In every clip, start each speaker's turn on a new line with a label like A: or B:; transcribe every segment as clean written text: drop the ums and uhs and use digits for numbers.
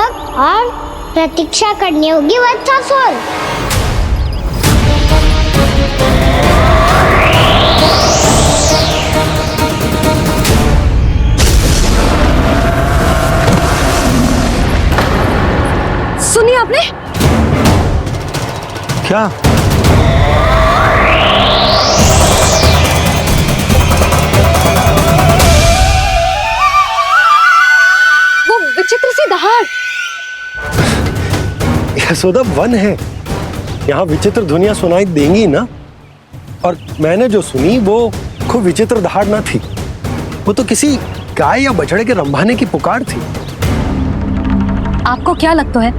A: तक और प्रतीक्षा करनी होगी वत्सासुर।
B: सुनिए आपने
C: क्या?
B: वो विचित्र सी दहाड़।
C: यशोदा, वन है, यहाँ विचित्र ध्वनियां सुनाई देंगी ना। और मैंने जो सुनी वो खूब विचित्र दहाड़ ना थी, वो तो किसी गाय या बछड़े के रंभाने की पुकार थी।
B: आपको क्या लगता है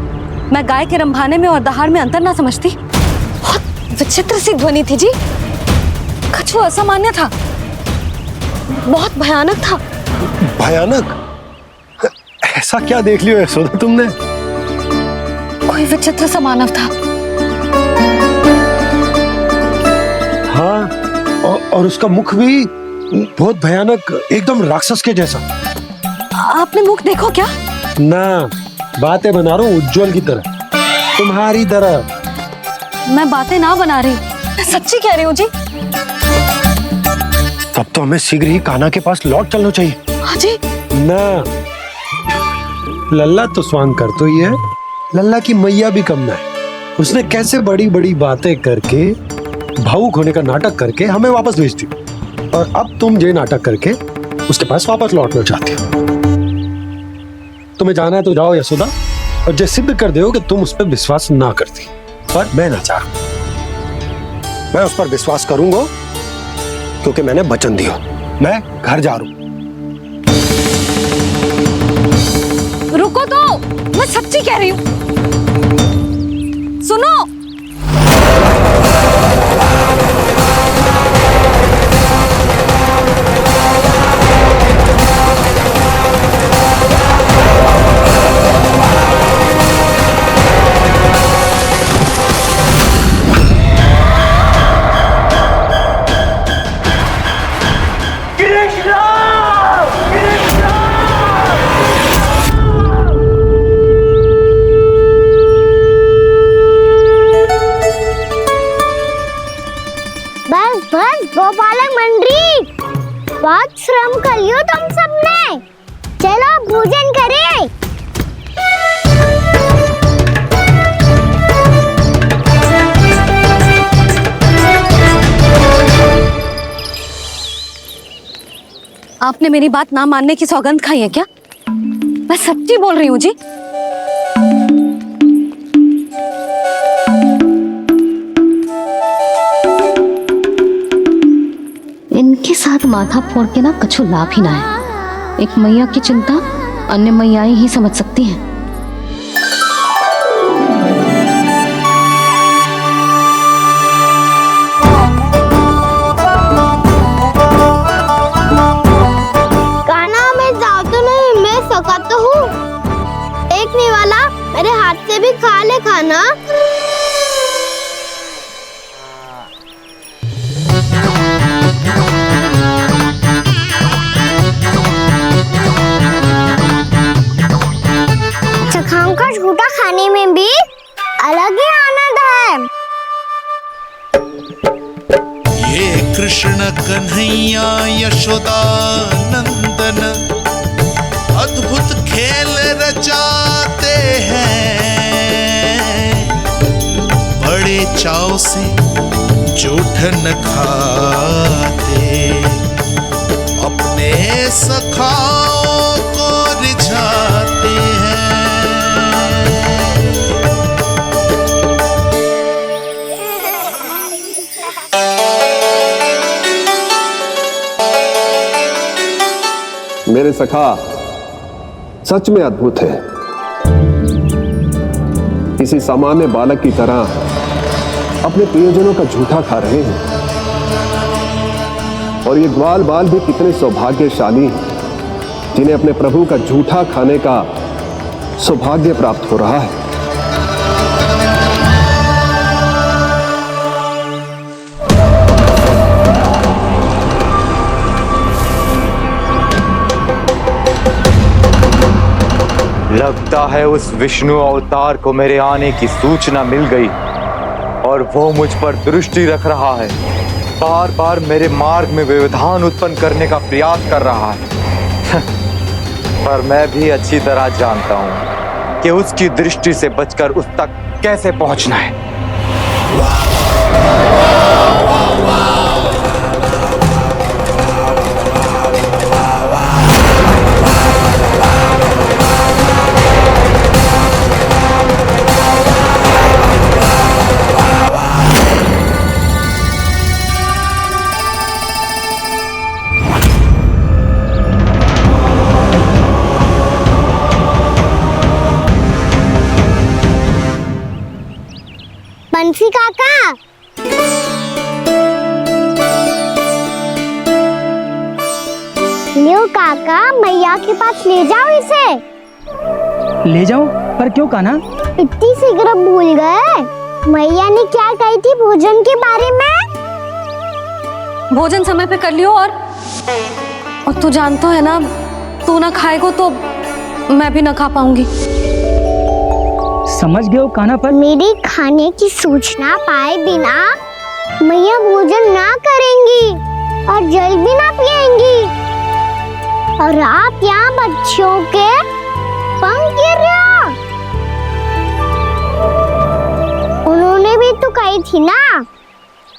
B: मैं गाय के रंभाने में और दहाड़ में अंतर ना समझती? बहुत विचित्र सी ध्वनि थी जी, कुछ वो असामान्य था, बहुत भयानक था।
C: भयानक? ऐसा क्या देख लियो यशोदा तुमने?
B: कोई विचित्र सा मानव था।
C: हाँ, और उसका मुख भी बहुत भयानक, एकदम राक्षस के जैसा।
B: आपने मुख देखो क्या?
C: ना, बातें बना रहा हूँ उज्जवल की तरह, तुम्हारी तरह।
B: मैं बातें ना बना रही, मैं सच्ची कह रही हूँ जी।
C: तब तो हमें शीघ्र ही कान्हा के पास लौट चलना चाहिए।
B: हाँ जी।
C: ना, लल्ला तो स्वांग कर तो ही है, लल्ला की मैया भी कम ना है। उसने कैसे बड़ी बड़ी बातें करके, भावुक होने का नाटक करके हमें वापस भेज दी, और अब तुम ये नाटक करके उसके पास वापस लौटना चाहती हो। तुम्हें जाना है तो जाओ यशोदा, और जो सिद्ध कर दो कि तुम उस पर विश्वास ना करती। पर मैं ना चाह, मैं उस पर विश्वास करूंगा क्योंकि मैंने वचन दिया। मैं घर जा रहा हूं।
B: रुको तो, मैं सच्ची कह रही हूँ। सुनो,
A: बस गोपालक मंडली, बहुत श्रम कर लियो तुम सबने। चलो भोजन करें।
B: आपने मेरी बात ना मानने की सौगंध खाई है क्या? मैं सच्ची बोल रही हूँ जी।
D: इनके साथ माथा फोड़ के ना कछु लाभ ही ना है। एक मैया की चिंता अन्य मैयाएं ही समझ सकती हैं।
A: कान्हा, मैं जाऊँ तो नहीं, मैं सका तो हूँ। एक नहीं वाला मेरे हाथ से भी खा ले खाना। झूठा खाने में भी अलग ही आनंद है।
E: ये कृष्ण कन्हैया यशोदा नंदन अद्भुत खेल रचाते हैं, बड़े चाव से जूठन खाते, अपने सखाओं को रिझाते हैं।
F: मेरे सखा सच में अद्भुत है। किसी सामान्य बालक की तरह अपने प्रियजनों का झूठा खा रहे हैं, और ये ग्वाल बाल भी कितने सौभाग्यशाली हैं जिन्हें अपने प्रभु का झूठा खाने का सौभाग्य प्राप्त हो रहा है।
G: लगता है उस विष्णु अवतार को मेरे आने की सूचना मिल गई और वो मुझ पर दृष्टि रख रहा है। बार बार मेरे मार्ग में व्यवधान उत्पन्न करने का प्रयास कर रहा है। पर मैं भी अच्छी तरह जानता हूं कि उसकी दृष्टि से बचकर उस तक कैसे पहुंचना है।
A: बंसी काका, लियो काका, मैया के पास ले जाओ इसे।
H: ले जाओ? पर क्यों कान्हा?
A: इतनी शीघ्र भूल गए? मैया ने क्या कही थी भोजन के बारे में?
B: भोजन समय पे कर लियो। और तू जानता है ना, तू ना खाएगा तो मैं भी ना खा पाऊंगी।
H: समझ गए हो कान्हा? पर
A: मेरी खाने की सूचना पाए बिना मैया भोजन ना करेंगी और जल भी ना पिएंगी। और आप यहाँ बच्चों के पंख गिर रहे हो। उन्होंने भी तो कही थी ना,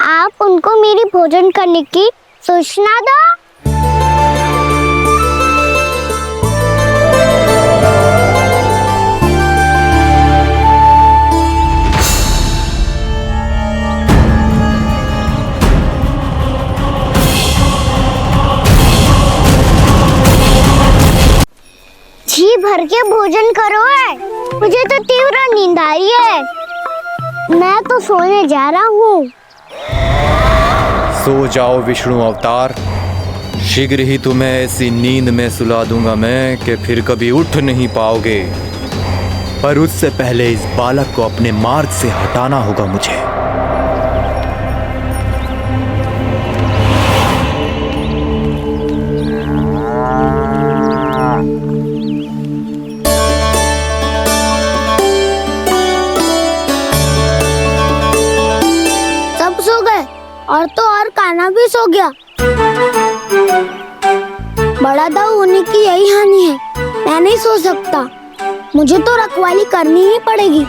A: आप उनको मेरी भोजन करने की सूचना दो। जी भर के भोजन करो है, मुझे तो तीव्र नींद आ रही है। मैं तो सोने जा रहा हूँ।
G: सो जाओ विष्णु अवतार, शीघ्र ही तुम्हें ऐसी नींद में सुला दूंगा मैं कि फिर कभी उठ नहीं पाओगे। पर उससे पहले इस बालक को अपने मार्ग से हटाना होगा मुझे।
A: और तो और कान्हा भी सो गया। बड़ा दाऊ होने की यही हानि है, मैं नहीं सो सकता। मुझे तो रखवाली करनी ही पड़ेगी।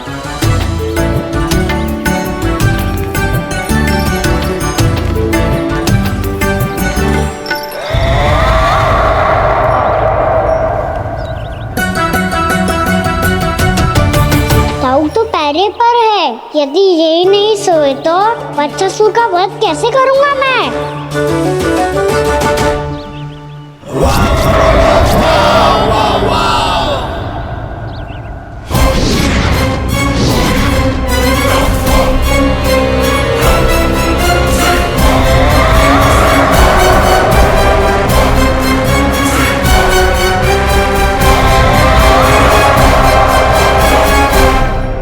A: दाऊ तो पैरे पर है, यदि यही नहीं सोए तो बच्चासुर का वध कैसे करूंगा मैं?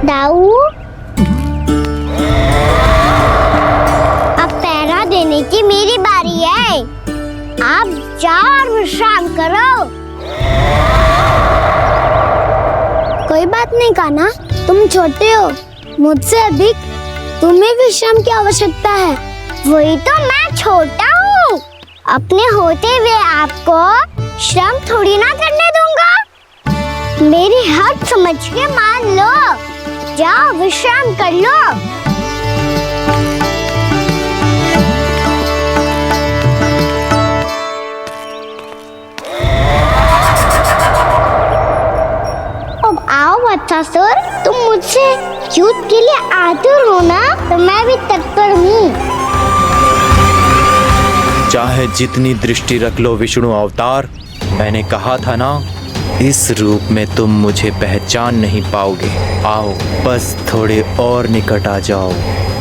A: दाऊ, अब पहरा देने की मेरी बारी है। आप जाओ और विश्राम करो। कोई बात नहीं कान्हा, तुम छोटे हो, मुझसे अधिक तुम्हें विश्राम की आवश्यकता है। वही तो, मैं छोटा हूँ, अपने होते हुए आपको श्रम थोड़ी ना करने दूंगा। मेरी हद समझ के मान लो, जाओ विश्राम कर लो। अब आओ बच्चासुर, तुम मुझसे युद्ध के लिए आतुर हो ना, तो मैं भी तत्पर हूँ।
G: चाहे जितनी दृष्टि रख लो विष्णु अवतार, मैंने कहा था ना, इस रूप में तुम मुझे पहचान नहीं पाओगे। आओ, बस थोड़े और निकट आ जाओ,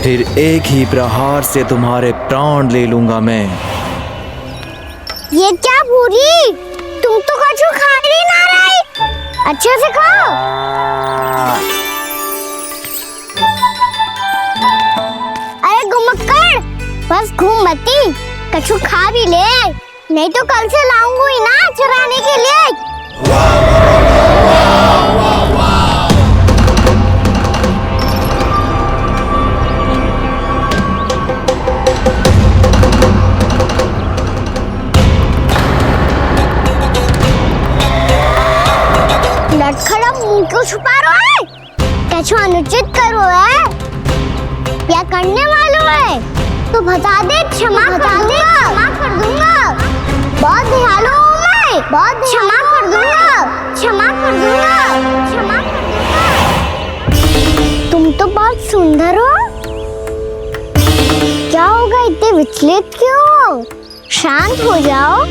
G: फिर एक ही प्रहार से तुम्हारे प्राण ले लूंगा मैं।
A: ये क्या भूरी, तुम तो कछु खा ही ना रही, अच्छे से खाओ। अरे घुमक्कड़, बस घूम मती, कछु खा भी ले, नहीं तो कल से लाऊंगी ना चुराने के लिए। क्यों छुपा रहे है? कछु अनुचित करो है या करने वालों है तो बता दे, क्षमा कर दूंगा। बहुत दयालु हूँ मैं, बहुत क्षमा कर दूंगा। तुम तो बहुत सुंदर हो। क्या होगा, इतने विचलित क्यों हो? शांत हो जाओ।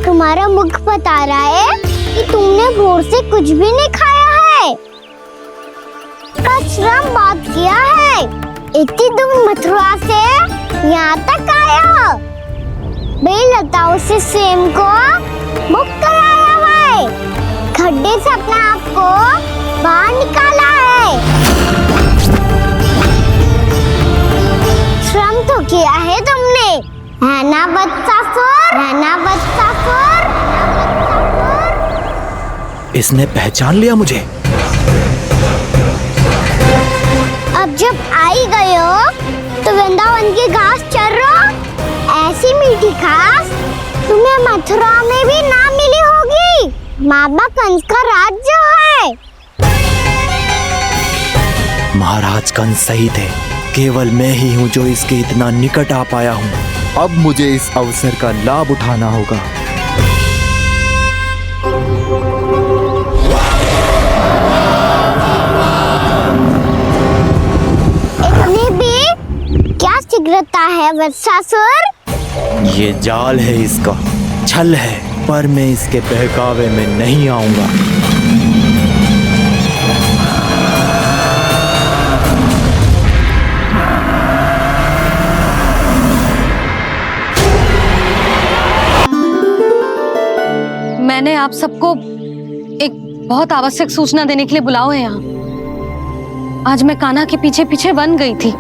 A: तुम्हारा मुख बता रहा है कि तुमने भोर से कुछ भी नहीं खाया है। श्रम बहुत किया है, इतनी दूर मथुरा से यहाँ तक आया। बेलताओं से स्वयं को मुक्त कराया हुआ है, खड्डे से अपने आप को बाहर निकाला है। श्रम तो किया है तुमने, है ना बदसासुर?
I: इसने पहचान लिया मुझे।
A: अब जब आई गए हो तो वृंदावन की घास चर रहो। ऐसी मीठी घास तुम्हें मथुरा में भी ना मिली होगी। मामा कंस का राज जो है।
I: महाराज कंस सही थे, केवल मैं ही हूँ जो इसके इतना निकट आ पाया हूँ। अब मुझे इस अवसर का लाभ उठाना होगा।
A: इतनी भी क्या शीघ्रता है वत्सासुर?
I: ये जाल है इसका, छल है, पर मैं इसके बहकावे में नहीं आऊंगा।
B: मैंने आप सबको एक बहुत आवश्यक सूचना देने के लिए बुलाओ है यहाँ। आज मैं कान्हा के पीछे पीछे वन गई थी।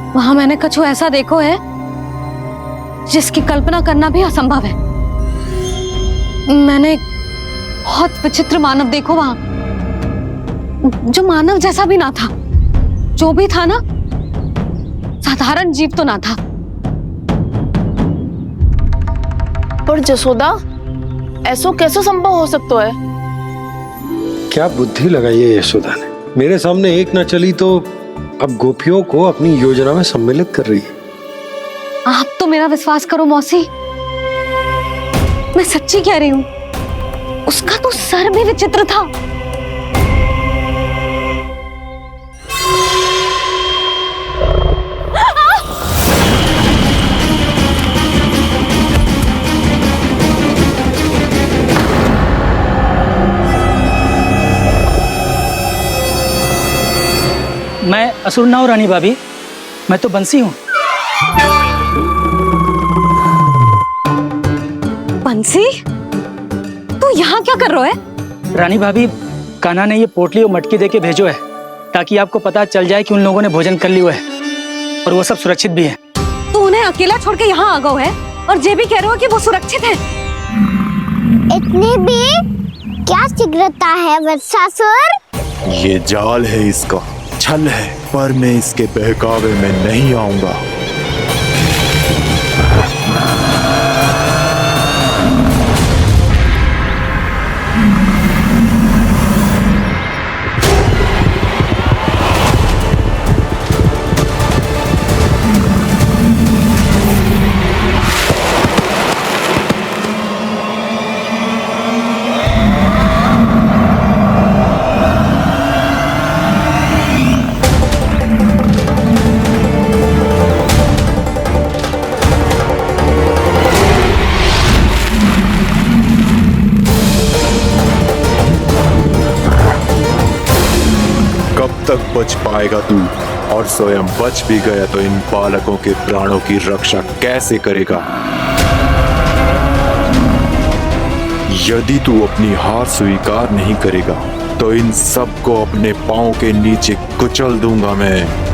B: वहां मैंने कछु ऐसा देखो है जिसकी कल्पना करना भी असंभव है। मैंने बहुत विचित्र मानव देखो वहां, जो मानव जैसा भी ना था। जो भी था ना, साधारण जीव तो ना था।
J: पर जसोदा, ऐसो कैसे संभव हो सकता है?
C: क्या बुद्धि लगाई है यशोदा ने। मेरे सामने एक ना चली तो अब गोपियों को अपनी योजना में सम्मिलित कर रही है।
B: आप तो मेरा विश्वास करो मौसी, मैं सच्ची कह रही हूँ। उसका तो सर भी विचित्र था।
H: मैं असुर ना हूँ रानी भाभी, मैं तो बंसी हूँ।
B: बंसी, तू यहाँ क्या कर रहा है?
H: रानी भाभी, कान्हा ने ये पोटली और मटकी देके भेजो है ताकि आपको पता चल जाए कि उन लोगों ने भोजन कर लिया है और वो सब सुरक्षित भी है।
B: तू उन्हें अकेला छोड़ के यहाँ आ गए है और ये भी कह रहे हो कि वो सुरक्षित है।
A: इतनी भी क्या शीघ्रता है वत्सासुर?
I: ये जाल है इसका, छल है, पर मैं इसके बहकावे में नहीं आऊंगा। तक बच पाएगा तू, और स्वयं बच भी गया तो इन बालकों के प्राणों की रक्षा कैसे करेगा? यदि तू अपनी हार स्वीकार नहीं करेगा तो इन सबको अपने पांव के नीचे कुचल दूंगा मैं।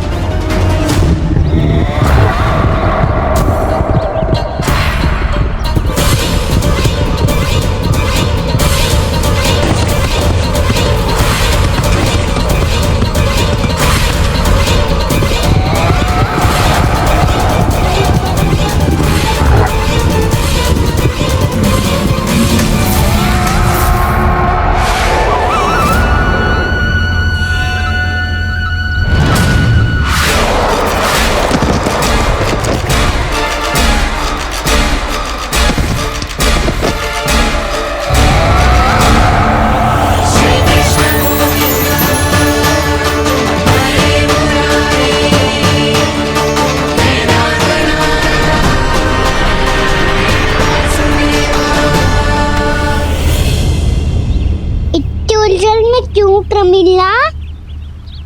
A: क्यों प्रमिला?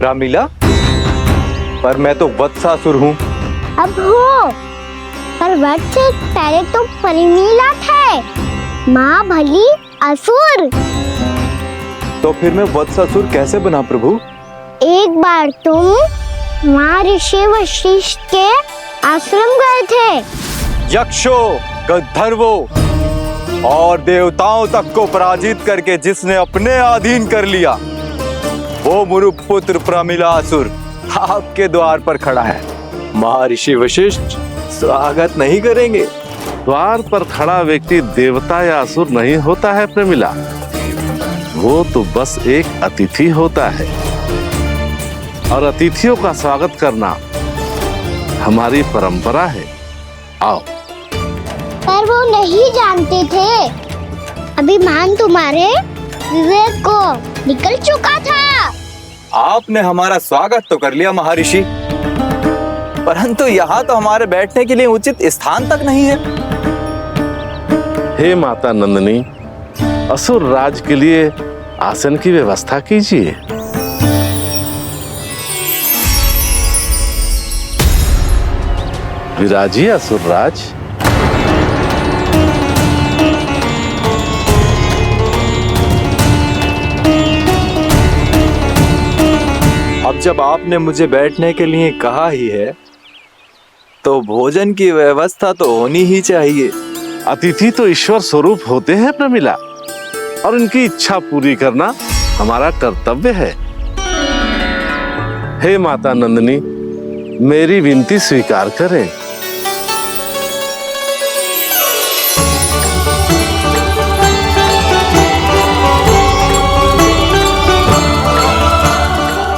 G: रामीला, पर मैं तो वत्सासुर हूँ।
A: अब हो, पर वट से पहले तो प्रमिला थे। माँ भली असुर।
G: तो फिर मैं वत्सासुर कैसे बना प्रभु?
A: एक बार तुम वहाँ ऋषि वशिष्ठ के आश्रम गए थे।
G: यक्षो, गंधर्वो और देवताओं तक को पराजित करके जिसने अपने अधीन कर लिया, वो मुरुपुत्र प्रमिलासुर आपके द्वार पर खड़ा है। महर्षि वशिष्ठ स्वागत नहीं करेंगे?
K: द्वार पर खड़ा व्यक्ति देवता या असुर नहीं होता है प्रमिला, वो तो बस एक अतिथि होता है, और अतिथियों का स्वागत करना हमारी परंपरा है। आओ।
A: पर वो नहीं जानते थे। अभिमान तुम्हारे विवेक को निकल चुका था।
G: आपने हमारा स्वागत तो कर लिया महर्षि, परंतु यहाँ तो हमारे बैठने के लिए उचित स्थान तक नहीं है।
K: हे माता नंदिनी, असुर राज के लिए आसन की व्यवस्था कीजिए। विराजिए असुर राज।
G: अब जब आपने मुझे बैठने के लिए कहा ही है, तो भोजन की व्यवस्था तो होनी ही चाहिए।
K: अतिथि तो ईश्वर स्वरूप होते हैं प्रमिला, और उनकी इच्छा पूरी करना हमारा कर्तव्य है। हे माता नंदिनी, मेरी विनती स्वीकार करें।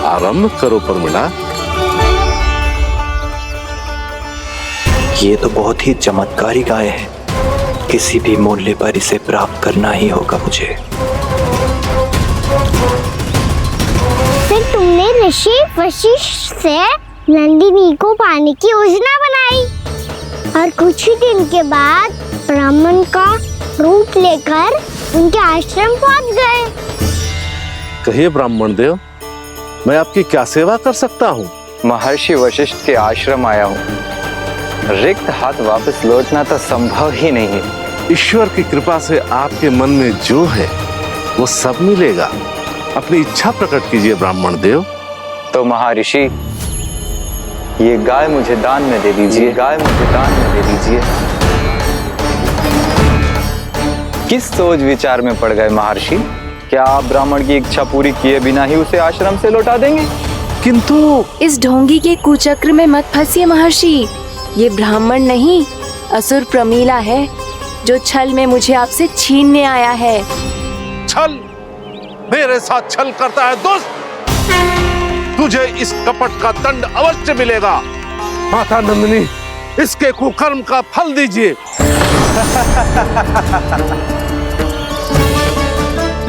K: आरंभ करो प्रमिला।
I: ये तो बहुत ही चमत्कारी गाय है, किसी भी मूल्य पर इसे प्राप्त करना ही होगा मुझे।
A: फिर तुमने ऋषि वशिष्ठ से नंदिनी को पाने की योजना बनाई, और कुछ ही दिन के बाद ब्राह्मण का रूप लेकर उनके आश्रम पहुंच गए।
K: कहिए ब्राह्मण देव, मैं आपकी क्या सेवा कर सकता हूँ?
G: महर्षि वशिष्ठ के आश्रम आया हूँ। रिक्त हाथ वापस लौटना तो संभव ही नहीं है।
K: ईश्वर की कृपा से आपके मन में जो है वो सब मिलेगा। अपनी इच्छा प्रकट कीजिए ब्राह्मण देव।
G: तो महर्षि, ये गाय मुझे दान में दे दीजिए। गाय मुझे दान में दे दीजिए। किस सोच विचार में पड़ गए महर्षि? क्या आप ब्राह्मण की इच्छा पूरी किए बिना ही उसे आश्रम से लौटा देंगे?
K: किंतु
J: इस ढोंगी के कुचक्र में मत फंसिए महर्षि। ये ब्राह्मण नहीं, असुर प्रमिला है, जो छल में मुझे आपसे छीनने आया है।
K: छल? मेरे साथ छल करता है दुष्ट? तुझे इस कपट का दंड अवश्य मिलेगा। माता नंदिनी, इसके कुकर्म का फल दीजिए।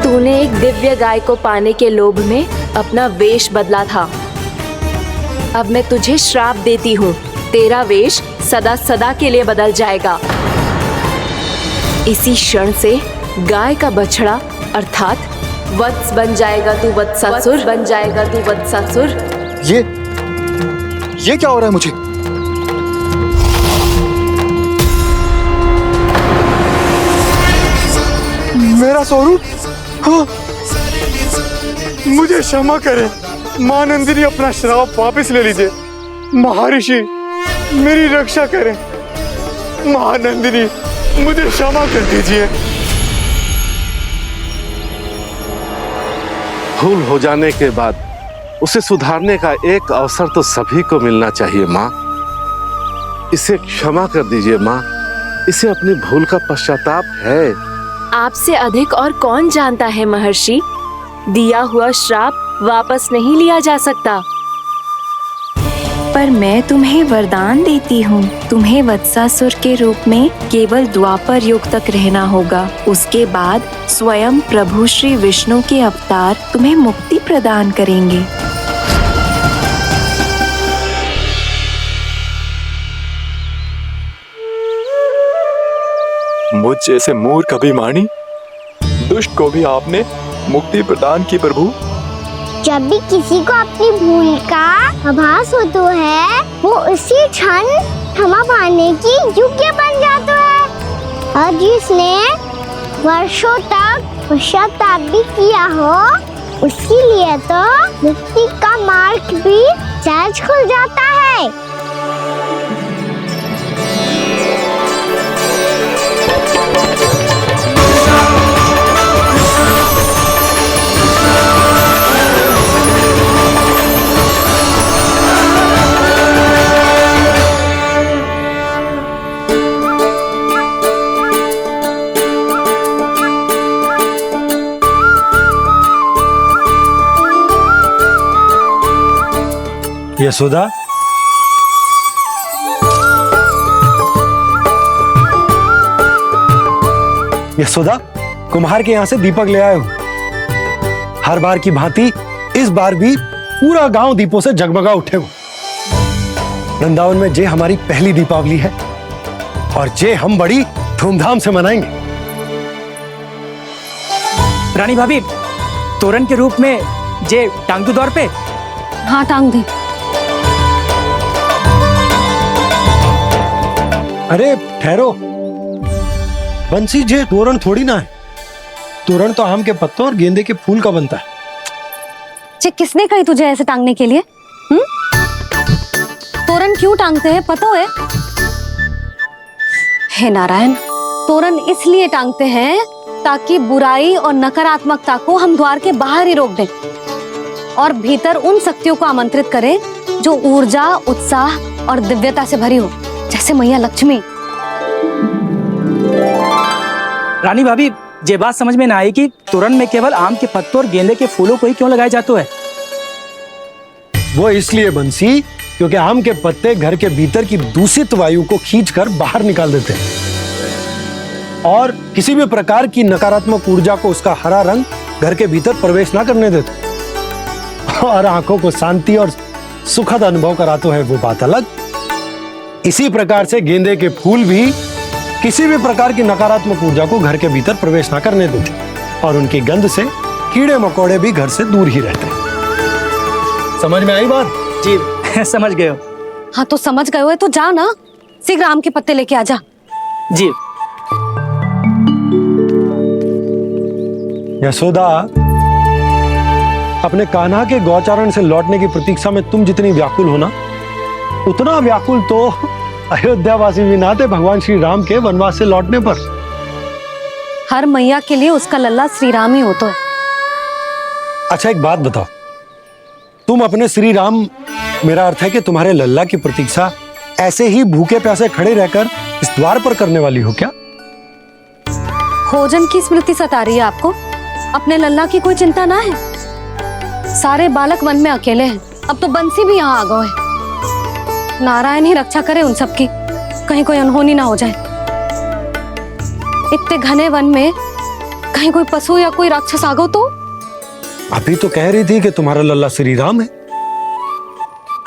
J: तूने एक दिव्य गाय को पाने के लोभ में अपना वेश बदला था। अब मैं तुझे श्राप देती हूँ, तेरा वेश सदा सदा के लिए बदल जाएगा। इसी क्षण से गाय का बछड़ा अर्थात वत्स बन जाएगा तू, वत्सासुर बन जाएगा तू, वत्सासुर।
I: ये क्या हो रहा है मुझे?
L: मेरा स्वरूप? हाँ। मुझे क्षमा करें मां नंदिनी, अपना श्राप वापस ले लीजिए। महर्षि, मेरी रक्षा करें। मां नंदिनी, मुझे क्षमा कर दीजिए।
K: भूल हो जाने के बाद उसे सुधारने का एक अवसर तो सभी को मिलना चाहिए माँ। इसे क्षमा कर दीजिए माँ, इसे अपनी भूल का पश्चाताप है।
J: आपसे अधिक और कौन जानता है महर्षि, दिया हुआ श्राप वापस नहीं लिया जा सकता। पर मैं तुम्हें वरदान देती हूँ, तुम्हें वत्सासुर के रूप में केवल द्वापर युग तक रहना होगा। उसके बाद स्वयं प्रभु श्री विष्णु के अवतार तुम्हें मुक्ति प्रदान करेंगे।
G: मुझ जैसे मूर्ख अभिमानी दुष्ट को भी आपने मुक्ति प्रदान की प्रभु।
A: जब भी किसी को अपनी भूल का आभास होता है, वो उसी क्षण क्षमा पाने की योग्य बन जाता है। और जिसने वर्षों तक पश्चाताप भी किया हो, उसके लिए तो मुक्ति का मार्ग भी सहज खुल जाता है।
C: यशोदा, यशोदा, कुम्हार के यहाँ से दीपक ले आए हो। हर बार की भांति इस बार भी पूरा गांव दीपों से जगमगा उठे हो। वृंदावन में जे हमारी पहली दीपावली है और जे हम बड़ी धूमधाम से मनाएंगे।
H: रानी भाभी, तोरण के रूप में जे टांग दो दौर पे।
B: हाँ, टांग दी।
C: अरे ठहरो, बंसी, जे तोरण थोड़ी ना है। तोरण तो आम के पत्तों और गेंदे के फूल का बनता है।
B: किसने कही तुझे ऐसे टांगने के लिए? तोरण क्यों टांगते हैं पता है? हे नारायण, तोरण इसलिए टांगते हैं ताकि बुराई और नकारात्मकता को हम द्वार के बाहर ही रोक दें और भीतर उन शक्तियों को आमंत्रित करें जो ऊर्जा, उत्साह और दिव्यता से भरी हो, जैसे मैया लक्ष्मी।
H: रानी भाभी, ये बात समझ में ना आई कि तोरण में केवल आम के पत्तों और गेंदे के फूलों को ही क्यों लगाया जाता है?
C: वो इसलिए बंसी, क्योंकि आम के पत्ते घर के भीतर की दूषित वायु को खींचकर बाहर निकाल देते हैं और किसी भी प्रकार की नकारात्मक ऊर्जा को उसका हरा रंग घर के भीतर प्रवेश ना करने देते और आंखों को शांति और सुखद अनुभव कराता है, वो बात अलग। इसी प्रकार से गेंदे के फूल भी किसी भी प्रकार की नकारात्मक ऊर्जा को घर के भीतर प्रवेश ना करने देते और उनकी गंध से कीड़े मकोड़े भी घर से दूर ही रहते हैं। समझ में आई बात?
H: जी समझ गए हो।
B: हाँ, तो समझ गए हो तो जा ना, शीघ्र आम के पत्ते लेके आ जा।
H: जी।
C: यशोदा, अपने कान्हा के गौचारण से लौटने की प्रतीक्षा में तुम जितनी व्याकुल हो ना, उतना व्याकुल तो अयोध्यावासी भी ना थे भगवान श्री राम के वनवास से लौटने पर।
B: हर मैया के लिए उसका लल्ला श्री राम ही होता है।
C: अच्छा, एक बात बताओ, तुम अपने श्री राम, मेरा अर्थ है कि तुम्हारे लल्ला की प्रतीक्षा ऐसे ही भूखे प्यासे खड़े रहकर इस द्वार पर करने वाली हो क्या?
B: भोजन की स्मृति सता रही है आपको? अपने लल्ला की कोई चिंता ना है। सारे बालक वन में अकेले हैं, अब तो बंसी भी यहाँ आ गए है। नारायण ही रक्षा करे उन सबकी, कहीं कोई अनहोनी ना हो जाए। इतने घने वन में कहीं कोई पशु या कोई राक्षस आ गो तो?
C: अभी तो कह रही थी कि तुम्हारा लल्ला श्री राम है।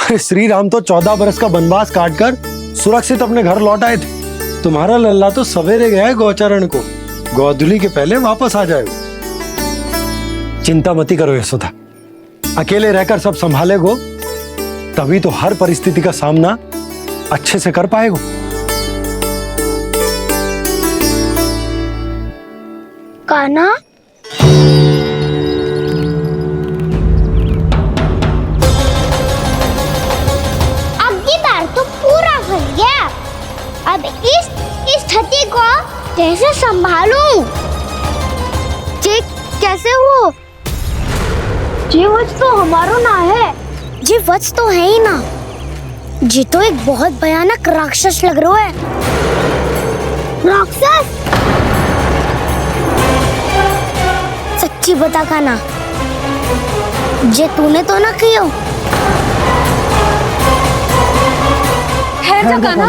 C: अरे श्री राम तो 14 बरस का वनवास काटकर सुरक्षित अपने घर लौट आए थे। तुम्हारा लल्ला तो सवेरे गया है गौचरण को, गोधूली के पहले वापस आ जाएगा। चिंता मती करो यशोदा, अकेले रहकर सब संभालेगो तभी तो हर परिस्थिति का सामना अच्छे से कर पाएगो।
A: कान्हा, अब की बार तो पूरा फंस गया। अब इस स्थिति को कैसे संभालूं? जी कैसे हो? जी वच तो हमारो ना है। जी वच तो है ही ना। जी तो एक बहुत भयानक राक्षस लग रहा है। राक्षस? सच्ची बता कान्हा, जे तूने तो ना कियो?
B: ठहर जा कान्हा,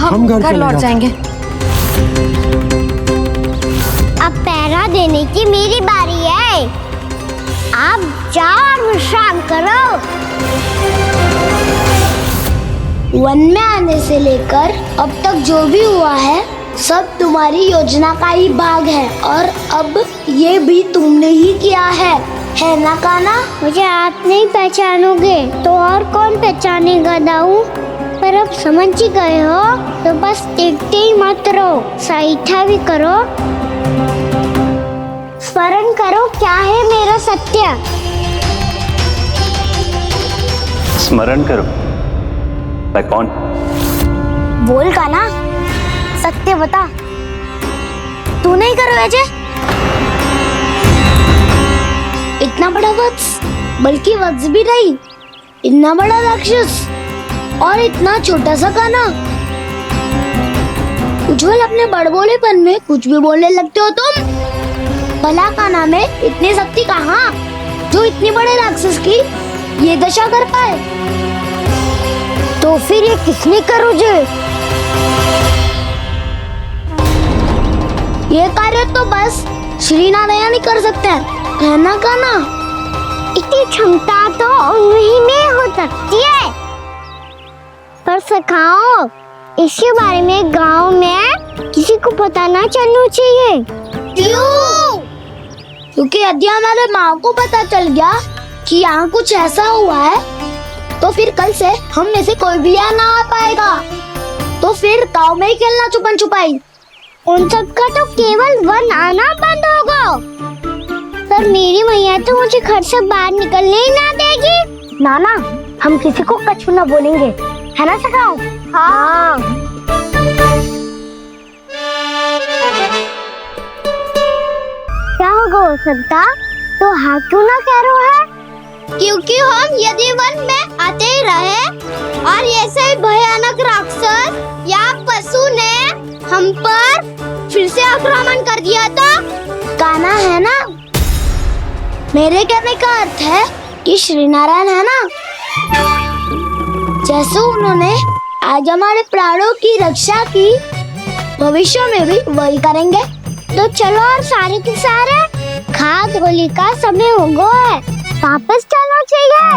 B: हम घर लौट जाएंगे।
A: अब पहरा देने की मेरी बारी है। आप जाओ और विश्राम करो। वन में आने से लेकर अब तक जो भी हुआ है सब तुम्हारी योजना का ही भाग है और अब ये भी तुमने ही किया है ना काना? मुझे आप नहीं पहचानोगे तो और कौन पहचानेगा दाऊ? पर अब समझ ही गए हो तो बस देखते ही मत रहो, साइठा भी करो, स्मरण करो क्या है मेरा सत्य।
G: स्मरण करो? मैं कौन?
A: बोल काना, सत्य बता। तू नहीं करो अजय? इतना बड़ा वत्स, बल्कि वत्स भी नहीं, इतना बड़ा राक्षस और इतना छोटा सा काना। उज्जवल अपने बड़बोलेपन में कुछ भी बोलने लगते हो तुम। भला काना में इतनी शक्ति कहाँ जो इतने बड़े राक्षस की ये दशा कर पाए? तो फिर ये किसने करो जे? ये कार्य तो बस श्री नारायण ही कर सकते हैं, है ना काना? इतनी क्षमता तो उन्हीं में हो सकती है, पर सखाओ इसके बारे में गांव में किसी को पता ना चलना चाहिए। क्यों? क्योंकि यदि हमारे माँ को पता चल गया कि यहाँ कुछ ऐसा हुआ है तो फिर कल से हम में से कोई भी यहाँ ना आ पाएगा। तो फिर गांव में ही खेलना छुपन छुपाई। उन सबका तो केवल वन आना बंद होगा, पर मेरी मैया तो मुझे घर से बाहर निकलने ही ना देगी। नाना, हम किसी को कछु ना बोलेंगे, है ना सखाओ? हाँ। क्या होगा हो सकता? तो हाँ क्यों ना कह रहा है? क्योंकि हम यदि वन में आते ही रहे और ऐसे भयानक राक्षस या पशु ने हम पर फिर से आक्रमण कर दिया तो काना, है ना? मेरे कहने का अर्थ है कि श्री नारायण है ना, जैसे उन्होंने आज हमारे प्राणों की रक्षा की, भविष्य में भी वही करेंगे। तो चलो और सारे के सारे खाद होली का समय हो गया है, वापस चलना चाहिए।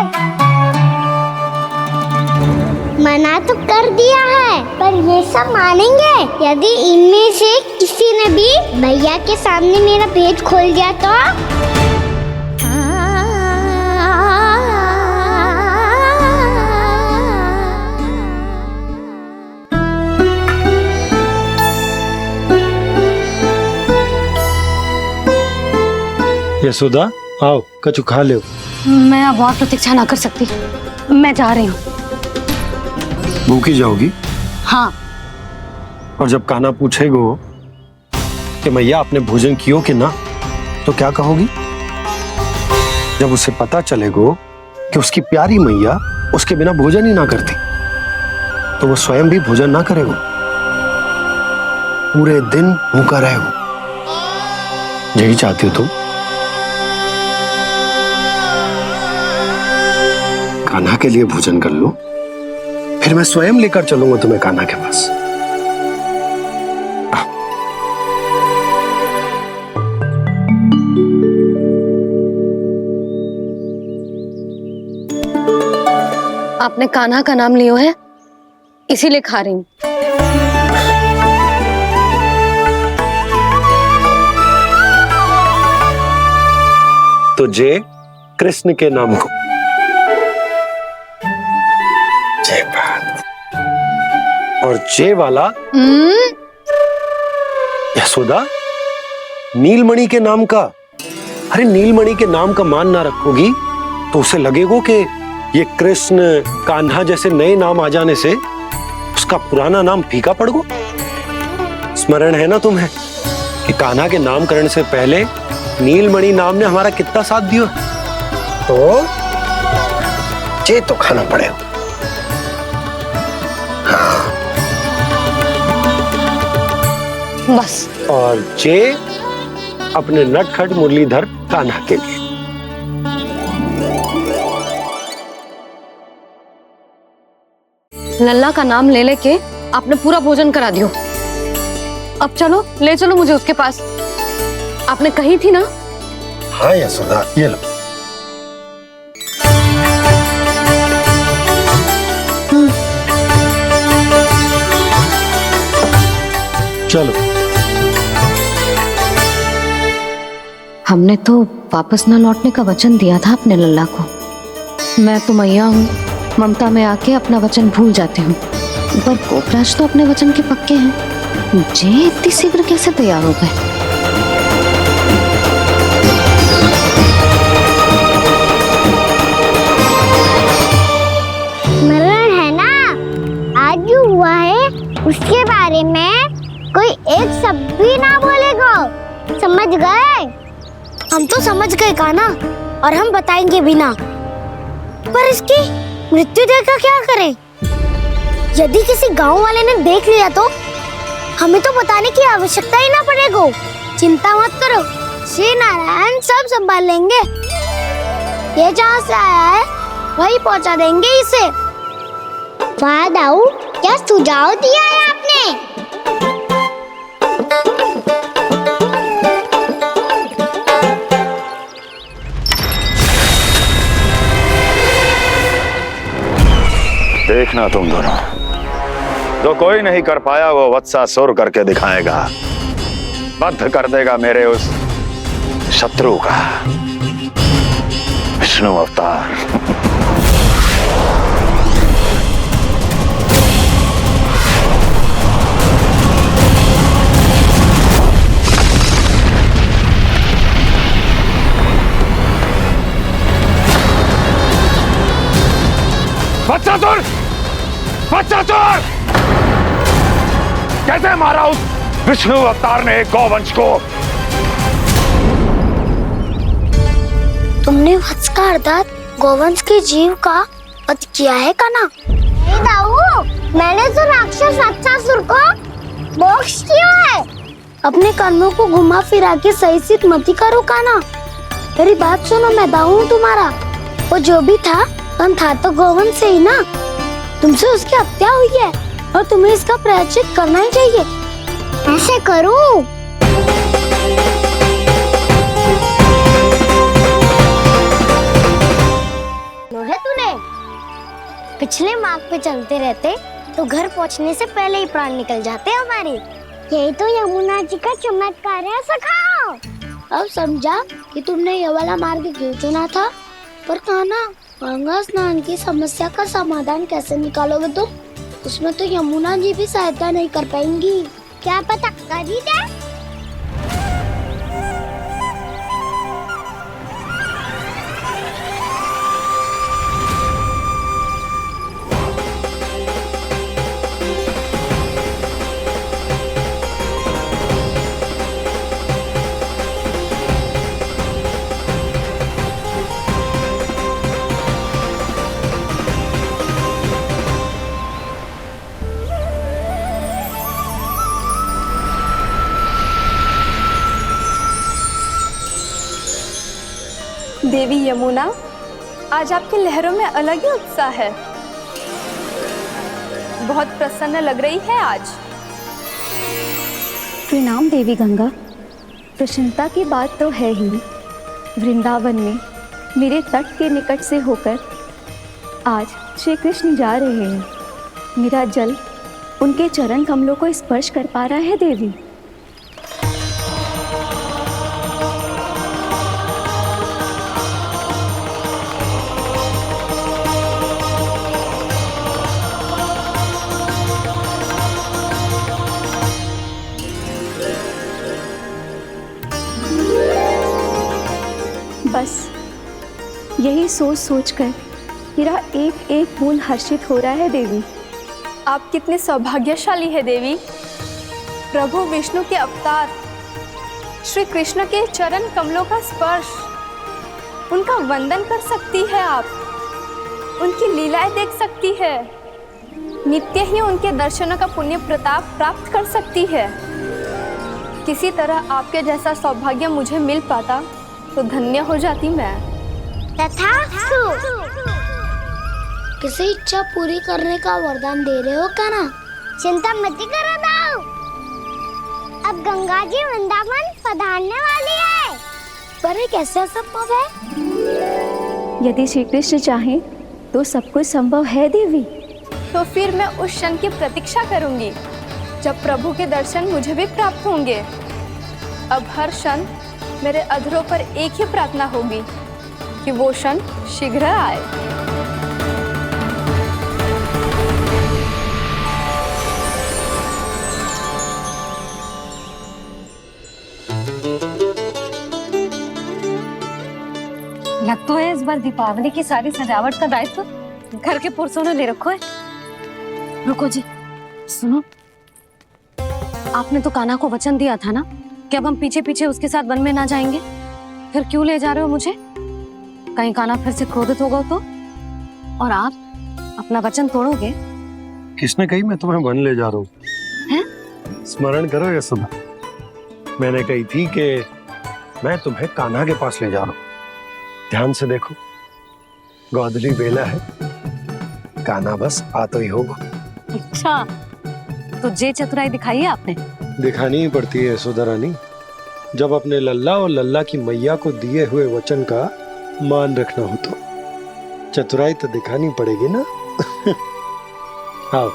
A: मना तो कर दिया है, पर ये सब मानेंगे यदि इनमें से किसी ने भी भैया के सामने मेरा पेट खोल दिया तो?
C: यशोदा, आओ कछु खा लो।
B: मैं अब और प्रतीक्षा ना कर सकती, मैं जा रही हूँ।
C: भूखी जाओगी?
B: हाँ।
C: और जब काना पूछेगो कि मैया आपने भोजन कियो कि ना, तो क्या कहोगी? जब उसे पता चलेगो कि उसकी प्यारी मैया उसके बिना भोजन ही ना करती, तो वो स्वयं भी भोजन ना करेगो, पूरे दिन भूखा रहेगो। यही चाहती हो तुम? कान्हा के लिए भोजन कर लो, फिर मैं स्वयं लेकर चलूंगा तुम्हें कान्हा के पास।
B: आपने कान्हा का नाम लियो है, इसीलिए खा रही हूँ।
C: तो जय कृष्ण के नाम को। जय बात। और जय वाला यशोदा, नीलमणि के नाम का। अरे नीलमणि के नाम का मान ना रखोगी तो उसे लगेगा कि ये कृष्ण कान्हा जैसे नए नाम आ जाने से उसका पुराना नाम फीका पड़ गो। स्मरण है ना तुम्हें कि कान्हा के नामकरण से पहले नीलमणि नाम ने हमारा कितना साथ दिया? तो जे तो खाना पड़ेगा। हाँ।
B: बस।
C: और जे अपने नटखट मुरलीधर कान्हा के लिए।
B: लल्ला का नाम ले लेके आपने पूरा भोजन करा दियो। अब चलो, ले चलो मुझे उसके पास। आपने कही थी ना?
C: हाँ यशोदा, ये लो। चलो।
D: हमने तो वापस न लौटने का वचन दिया था अपने लल्ला को। मैं तो मैया हूँ, ममता में आके अपना वचन भूल जाती हूँ, पर गोपराज तो अपने वचन के पक्के हैं। जे इतनी शीघ्र कैसे तैयार हो गए?
A: मरण है ना, आज जो हुआ है उसके बारे में कोई एक शब्द भी ना बोलेगा, समझ गए? हम तो समझ गए कान्हा, और हम बताएंगे भी ना। पर इसकी मृत्यु देखकर क्या करें? यदि किसी गांव वाले ने देख लिया तो हमें तो बताने की आवश्यकता ही ना पड़ेगा। चिंता मत करो, श्री नारायण सब संभाल लेंगे। ये जहाँ से आया है वही पहुँचा देंगे इसे। वाह दाऊ, क्या सुझाव दिया है आपने?
M: देखना तुम दोनों, जो कोई नहीं कर पाया वो वत्सासुर करके दिखाएगा, बद्ध कर देगा मेरे उस शत्रु का विष्णु अवतार।
K: वत्सासुर! वत्सासुर! कैसे मारा उस विष्णु अवतार ने गौवंश को?
A: तुमने वत्स का अर्थात गौवंश के जीव का वध किया है कान्हा? नहीं दाऊ, मैंने तो राक्षस वत्सासुर को मोक्ष दिया है। अपने कर्मों को घुमा फिरा के सही सिद्ध मत करो कान्हा। मेरी बात सुनो, मैं दाऊ हूँ तुम्हारा। वो जो भी था था तो गौवंश से ही ना। तुमसे उसकी हत्या हुई है और तुम्हें इसका प्रायश्चित करना ही चाहिए। ऐसे करूं? है तूने पिछले मार्ग पे चलते रहते तो घर पहुंचने से पहले ही प्राण निकल जाते हमारे। यही तो यमुना जी का चमत्कार है सखा। अब समझा कि तुमने ये वाला मार्ग क्यों चुना था। पर कान्हा, गंगा स्नान की समस्या का समाधान कैसे निकालोगे तुम? उसमें तो यमुना जी भी सहायता नहीं कर पाएंगी। क्या पता कर ही दे।
J: देवी यमुना, आज आपकी लहरों में अलग ही उत्साह है। बहुत प्रसन्न लग रही है आज।
N: प्रणाम देवी गंगा। प्रसन्नता की बात तो है ही। वृंदावन में मेरे तट के निकट से होकर आज श्री कृष्ण जा रहे हैं। मेरा जल उनके चरण कमलों को स्पर्श कर पा रहा है देवी। बस यही सोच सोचकर मेरा एक एक मूल हर्षित हो रहा है देवी।
J: आप कितने सौभाग्यशाली है देवी। प्रभु विष्णु के अवतार श्री कृष्ण के चरण कमलों का स्पर्श, उनका वंदन कर सकती है आप, उनकी लीलाएं देख सकती है, नित्य ही उनके दर्शनों का पुण्य प्रताप प्राप्त कर सकती है। किसी तरह आपके जैसा सौभाग्य मुझे मिल पाता तो धन्य हो जाती मैं।
A: तथास्तु। किसी इच्छा पूरी करने का वरदान दे रहे हो कान्हा? चिंता मत करो दाऊ, अब गंगा जी वृंदावन पधारने वाली है। पर ये कैसे संभव है?
N: यदि श्री कृष्ण चाहे तो सब कुछ संभव है देवी।
J: तो फिर मैं उस क्षण की प्रतीक्षा करूंगी
N: जब प्रभु के दर्शन मुझे भी प्राप्त होंगे। अब हर क्षण मेरे अधरों पर एक ही प्रार्थना होगी कि वो क्षण शीघ्र आए।
B: लग तो है इस बार दीपावली की सारी सजावट का दायित्व घर के पुरुषों ने ले रखो है। रुको जी, सुनो, आपने तो कान्हा को वचन दिया था ना कि अब हम पीछे पीछे उसके साथ वन में ना जाएंगे, फिर क्यों ले जा रहे हो मुझे? कहीं कान्हा फिर से क्रोधित होगा तो? और आप अपना वचन तोड़ोगे?
C: किसने कही मैं तुम्हें वन ले जा रहा हूँ? स्मरण करो ये सुबह, मैंने कही थी कि मैं तुम्हें कान्हा के पास ले जा रहा हूँ। ध्यान से देखो, गोधली बेला है, कान्हा बस आ तो ही होगा।
B: अच्छा, तो जे चतुराई दिखाई है आपने?
C: दिखानी ही पड़ती है यशोदा रानी, जब अपने लल्ला और लल्ला की मैया को दिए हुए वचन का मान रखना हो तो चतुराई तो दिखानी पड़ेगी ना। आओ।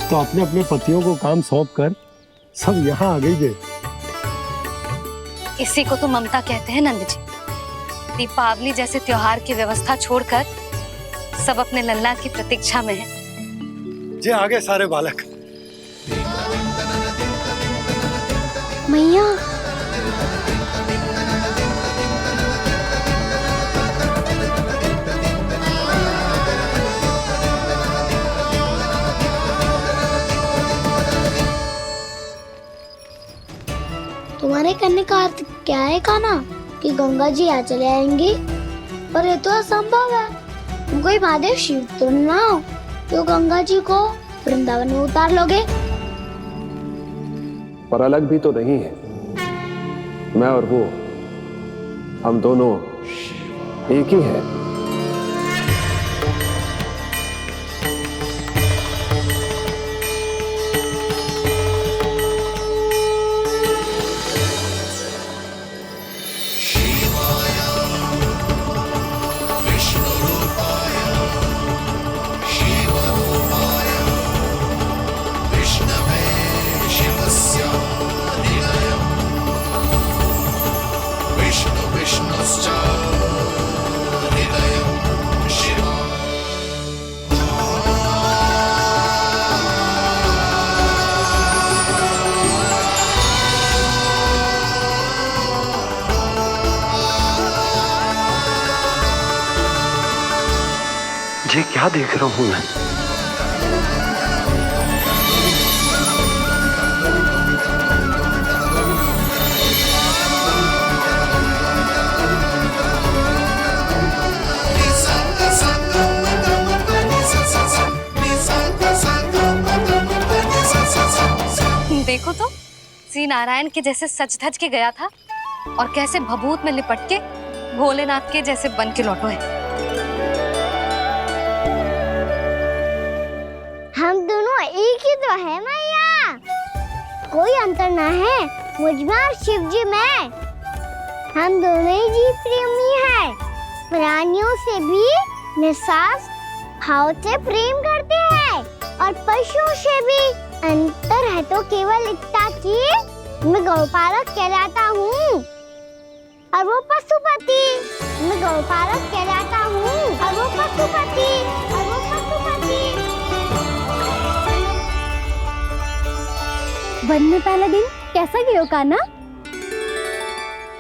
C: तो अपने अपने पतियों को काम सौंप कर सब यहाँ आ गई है।
B: इसी को तो ममता कहते हैं नंद जी। दीपावली जैसे त्योहार की व्यवस्था छोड़कर सब अपने लल्ला की प्रतीक्षा में हैं।
C: जे आगे सारे बालक।
A: मैया, तुम्हारे कहने का अर्थ क्या है कान्हा? कि गंगा जी यहाँ चले आएंगे? पर ये तो असंभव है। तुम कोई महादेव शिव तो ना हो तो गंगा जी को वृंदावन में उतार लोगे?
F: पर अलग भी तो नहीं है। मैं और वो, हम दोनों एक ही हैं।
C: ये क्या देख रहा हूँ मैं?
B: देखो तो, श्री नारायण के जैसे सच धज के गया था और कैसे भभूत में लिपट के भोलेनाथ के जैसे बन के लौटो है।
A: हम दोनों एक ही तो है मैया, कोई अंतर ना है मुझ में और शिव जी में। हम दोनों ही जीव प्रेमी हैं, प्राणियों से भी निस्वार्थ भाव से प्रेम करते हैं और पशुओं से भी। अंतर है तो केवल इतना कि मैं गौपालक कहलाता हूँ और वो पशुपति। मैं गौपालक कहलाता हूँ और वो पशुपति। वन में पहला दिन कैसा गया कान्हा?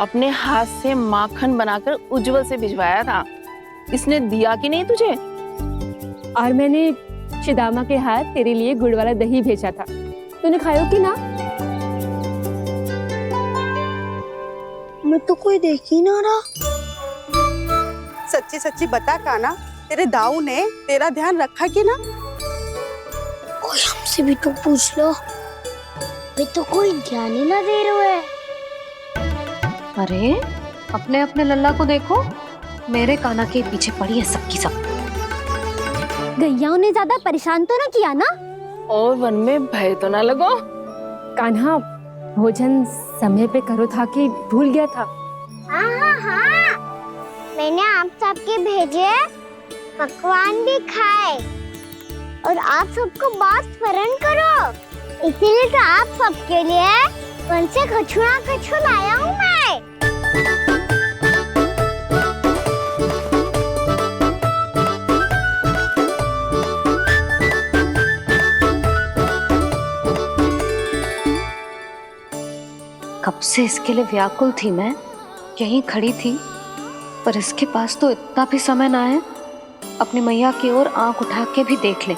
J: अपने हाथ से माखन बनाकर उज्जवल से भिजवाया था। इसने दिया कि नहीं तुझे?
N: और मैंने शिदामा के हाथ तेरे लिए गुड़ वाला दही भेजा था, तूने खाया कि ना?
A: मैं तो कोई देख ही ना रहा।
O: सच्ची सच्ची बता कान्हा, तेरे दाऊ ने तेरा ध्यान रखा कि ना?
A: कोई हमसे भी तो पूछ लो, वे तो कोई ध्यान ही ना दे रहे हैं।
B: अरे अपने अपने लल्ला को देखो, मेरे कान्हा के पीछे पड़ी है सबकी सब।
N: गैयाओं ने ज्यादा परेशान तो ना किया ना?
J: और वन में भय तो ना लगो?
N: कान्हा, भोजन समय पे करो था कि भूल गया था?
A: हाँ हाँ हाँ, मैंने आप सबके भेजे पकवान भी खाए और आप सबको बहुत स्मरण करो, इसीलिए तो आप सबके लिए वन से कछुआ लाया हूँ मैं।
D: कब से इसके लिए व्याकुल थी मैं, यहीं खड़ी थी, पर इसके पास तो इतना भी समय ना है अपनी मैया की ओर आंख उठा के भी देख ले।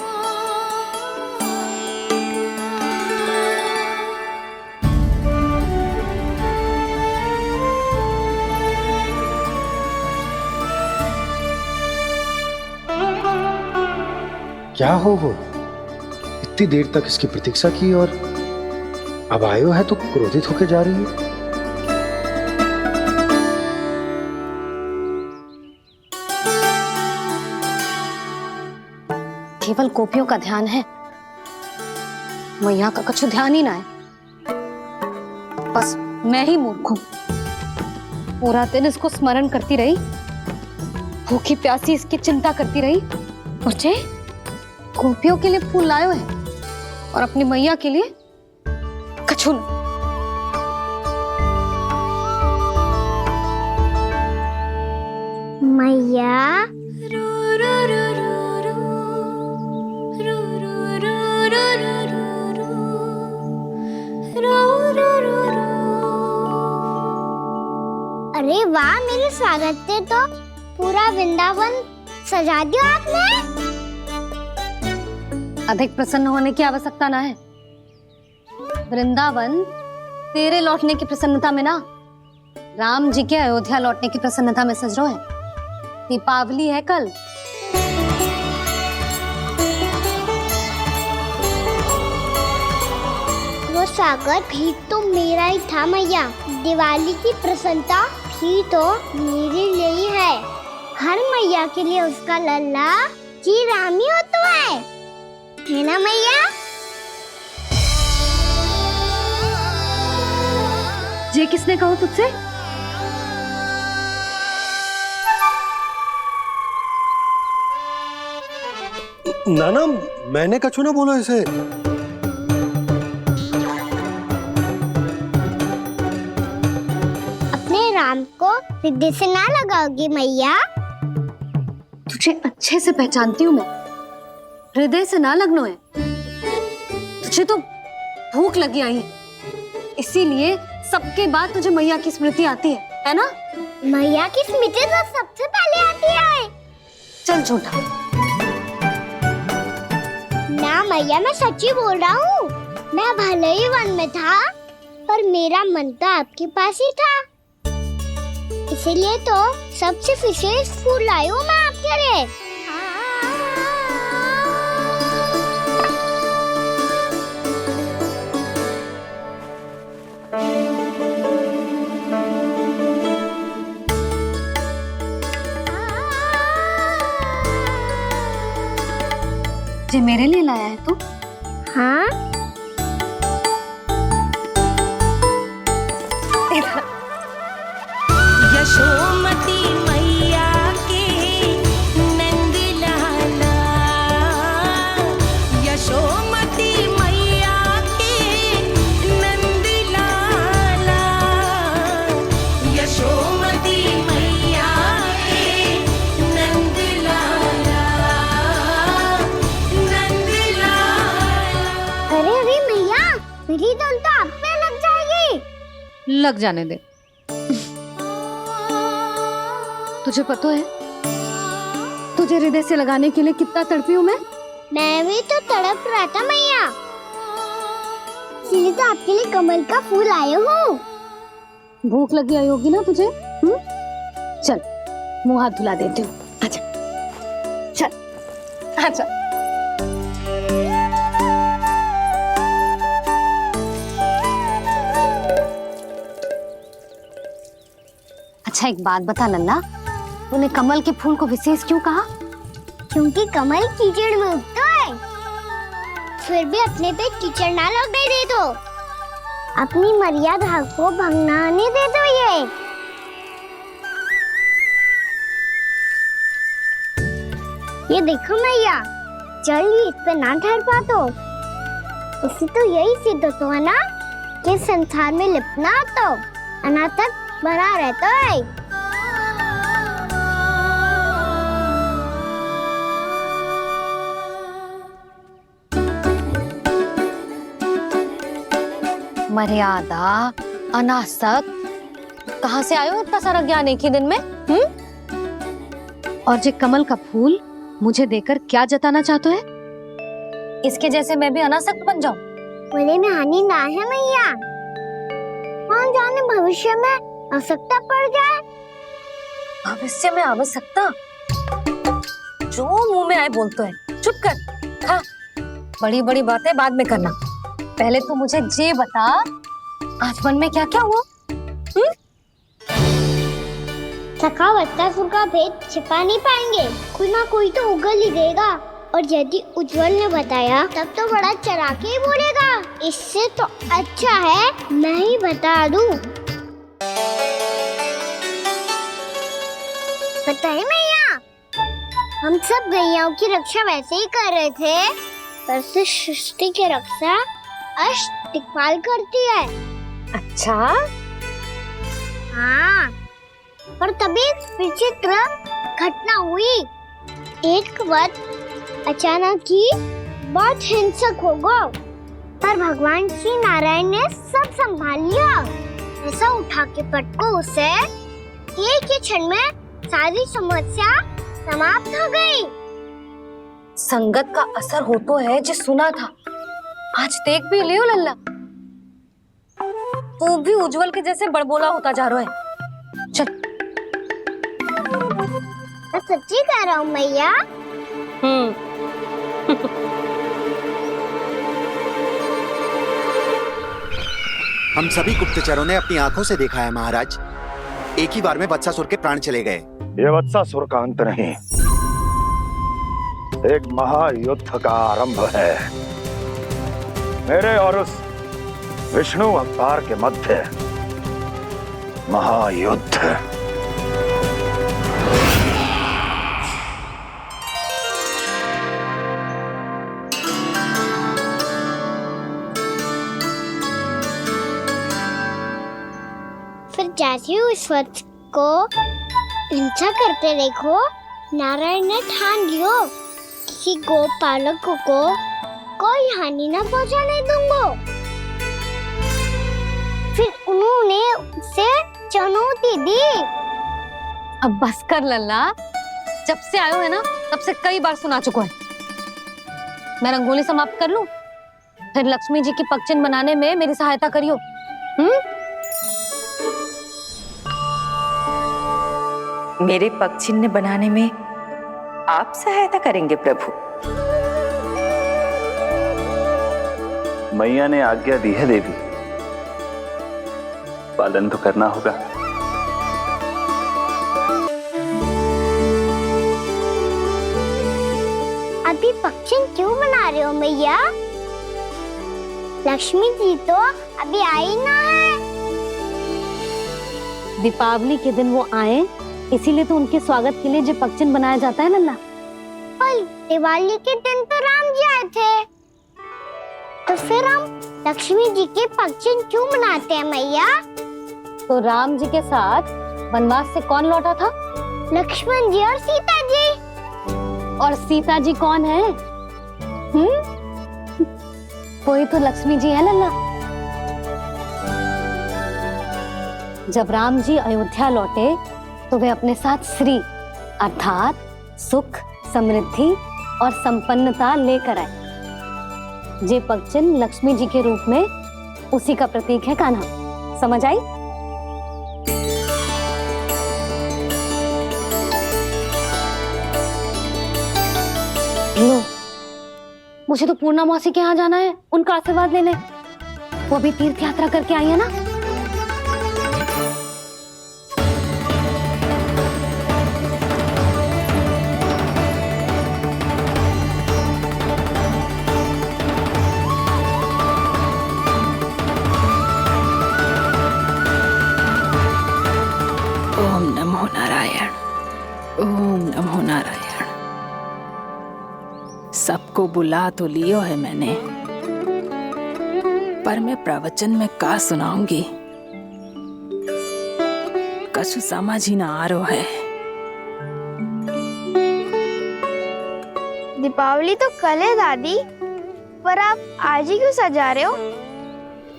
C: क्या हो इतनी देर तक इसकी प्रतीक्षा की और अब आयो है तो क्रोधित होके जा रही है।
B: केवल गोपियों का ध्यान है, मैया का कुछ ध्यान ही ना है। बस मैं ही मूर्ख हूं, पूरा दिन इसको स्मरण करती रही, भूखी प्यासी इसकी चिंता करती रही, और जे गोपियों के लिए फूल लायो है और अपनी मैया के लिए कछु न।
A: मैया अरे वाह, मेरे स्वागत से तो पूरा वृंदावन सजा दिया आपने।
B: अधिक प्रसन्न होने की आवश्यकता ना है। वृंदावन तेरे लौटने की प्रसन्नता में ना, राम जी के अयोध्या लौटने की प्रसन्नता में सज रहा है। दीपावली है कल।
A: वो स्वागत भी तो मेरा ही था मैया, दिवाली की प्रसन्नता भी तो मेरे लिए ही है। हर मैया के लिए उसका लल्ला जी राम ही होता है ना मैया?
B: ये किसने कहा तुझसे?
C: नाना, मैंने कछु ना बोला इसे।
A: अपने राम को हृदय से ना लगाओगी मैया?
B: तुझे अच्छे से पहचानती हूँ मैं, हृदय से ना लगनो है। तुझे तो भूख लगी आई है, इसीलिए सबके बाद तुझे मैया की स्मृति आती है ना?
A: मैया की स्मृति तो सबसे पहले आती है।
B: चल झूठा
A: ना मैया, मैं सच्ची बोल रहा हूँ। मैं भले ही वन में था, पर मेरा मन तो आपके पास ही था, इसीलिए तो सबसे विशेष फूल लाई हूँ मैं आपके लिए।
B: ये मेरे लिए लाया है तू?
A: हाँ।
P: यशोमती मैया के नंद लाला, यशोमती मैया के नंद लाला, यशोमती मैया के नंद लाला, नंद लाला।
A: अरे मैया, मेरी धुन तो आप पे लग जाएगी।
B: लग जाने दे। तुझे पता है तुझे हृदय से लगाने के लिए कितना तड़पी हूँ
A: मैं भी तो तड़प रहा था मैया, इसलिए तो आपके लिए कमल का फूल आए हूँ।
B: भूख लगी आई होगी ना तुझे? चल मुंह हाथ धुला देती हूँ, आजा चल आजा। अच्छा एक बात बता लल्ला, तूने कमल के फूल को विशेष क्यों कहा?
A: क्योंकि कमल कीचड़ में उगता है, फिर भी अपने पे कीचड़ ना लगने दे दो। अपनी मर्यादा को भंगना नहीं दे दो ये देखो मैया, जल्दी इस पे ना ठहर पा तो उसे तो यही सिद्ध होता है ना कि संसार में लिपना तो अनाथ तक बना रहता है।
B: मर्यादा, अनासक, कहाँ से आयो इतना सारा ज्ञान एक ही दिन में? और जे कमल का फूल मुझे देकर क्या जताना चाहते है? इसके जैसे मैं भी अनासक्त बन जाऊं?
A: बोले में हानि ना है मैया, कौन जाने भविष्य में आवश्यकता पड़ जाए।
B: भविष्य में आवश्यकता? जो मुंह में आए बोलते है, चुप कर। हाँ, बड़ी बड़ी बातें बाद में करना, पहले तो मुझे ये बता आज मन में क्या क्या हुआ?
A: सखावत्तासुर का भेद छिपा नहीं पाएंगे, कोई ना कोई तो उगल ही देगा। और यदि उज्जवल ने बताया तब तो बड़ा चला के ही बोलेगा। इससे तो अच्छा है मैं ही बता दूं। पता है मैया, हम सब गैयाओं की रक्षा वैसे ही कर रहे थे, पर से सृष्टि की रक्षा अष्ट दिक्पाल करती है।
B: अच्छा?
A: हाँ, पर तभी विचित्र घटना हुई। एक वक्त अचानक ही बहुत हिंसक हो गया, पर भगवान श्री नारायण ने सब संभाल लिया। ऐसा उठा के पटको उसे, एक ही क्षण में सारी समस्या समाप्त हो गई।
B: संगत का असर हो तो है जो सुना था, आज देख भी लियो लल्ला, तू भी उज्जवल के जैसे बड़बोला होता जा रहा है। चल।
A: मैं सच्ची कह रहा हूँ मैया।
Q: हम सभी गुप्तचरों ने अपनी आंखों से देखा है महाराज, एक ही बार में वत्सासुर के प्राण चले गए।
M: ये वत्सासुर का अंत नहीं, एक महायुद्ध का आरंभ है। मेरे और उस विष्णु अवतार के मध्य महायुद्ध।
A: फिर जैसे ही उस वक्त को हिंसा करते देखो, नारायण ने ठान लियो किसी गोपालक को कोई हानि न पहुंचाने दूंगा। फिर उन्होंने उसे चुनौती दी।
B: अब बस कर लल्ला, जब से आयो है ना तब से कई बार सुना चुका है। मैं रंगोली समाप्त कर लूं, फिर लक्ष्मी जी की पगचिन्ह बनाने में मेरी सहायता करियो।
J: मेरे पगचिन्ह बनाने में आप सहायता करेंगे प्रभु?
R: मैया ने आज्ञा दी है देवी, पालन तो करना होगा।
A: अभी पगचिन्ह क्यों बना रहे हो मैया? लक्ष्मी जी तो अभी आई ना है।
B: दीपावली के दिन वो आए, इसीलिए तो उनके स्वागत के लिए जो पगचिन्ह बनाया जाता है लल्ला।
A: पर दिवाली के दिन तो राम जी आए थे, तो फिर हम लक्ष्मी जी के पगचिन्ह क्यों बनाते हैं मैया?
B: तो राम जी के साथ वनवास से कौन लौटा था?
A: लक्ष्मण जी और सीता जी।
B: और सीता जी कौन है? वही तो लक्ष्मी जी है लल्ला। जब राम जी अयोध्या लौटे तो वे अपने साथ श्री अर्थात सुख, समृद्धि और संपन्नता लेकर आए। जे पगचिन्ह लक्ष्मी जी के रूप में उसी का प्रतीक है कान्हा। समझ आई? लो, मुझे तो पूर्णा मौसी के यहाँ जाना है, उनका आशीर्वाद लेने। वो भी तीर्थ यात्रा करके आई है ना।
S: ओम नमो नारायण। सबको बुला तो लियो है मैंने, पर मैं प्रवचन में का सुनाऊंगी, कछु समझ ही ना आ रहा है।
A: दीपावली तो कल है दादी, पर आप आज ही क्यों सजा रहे हो?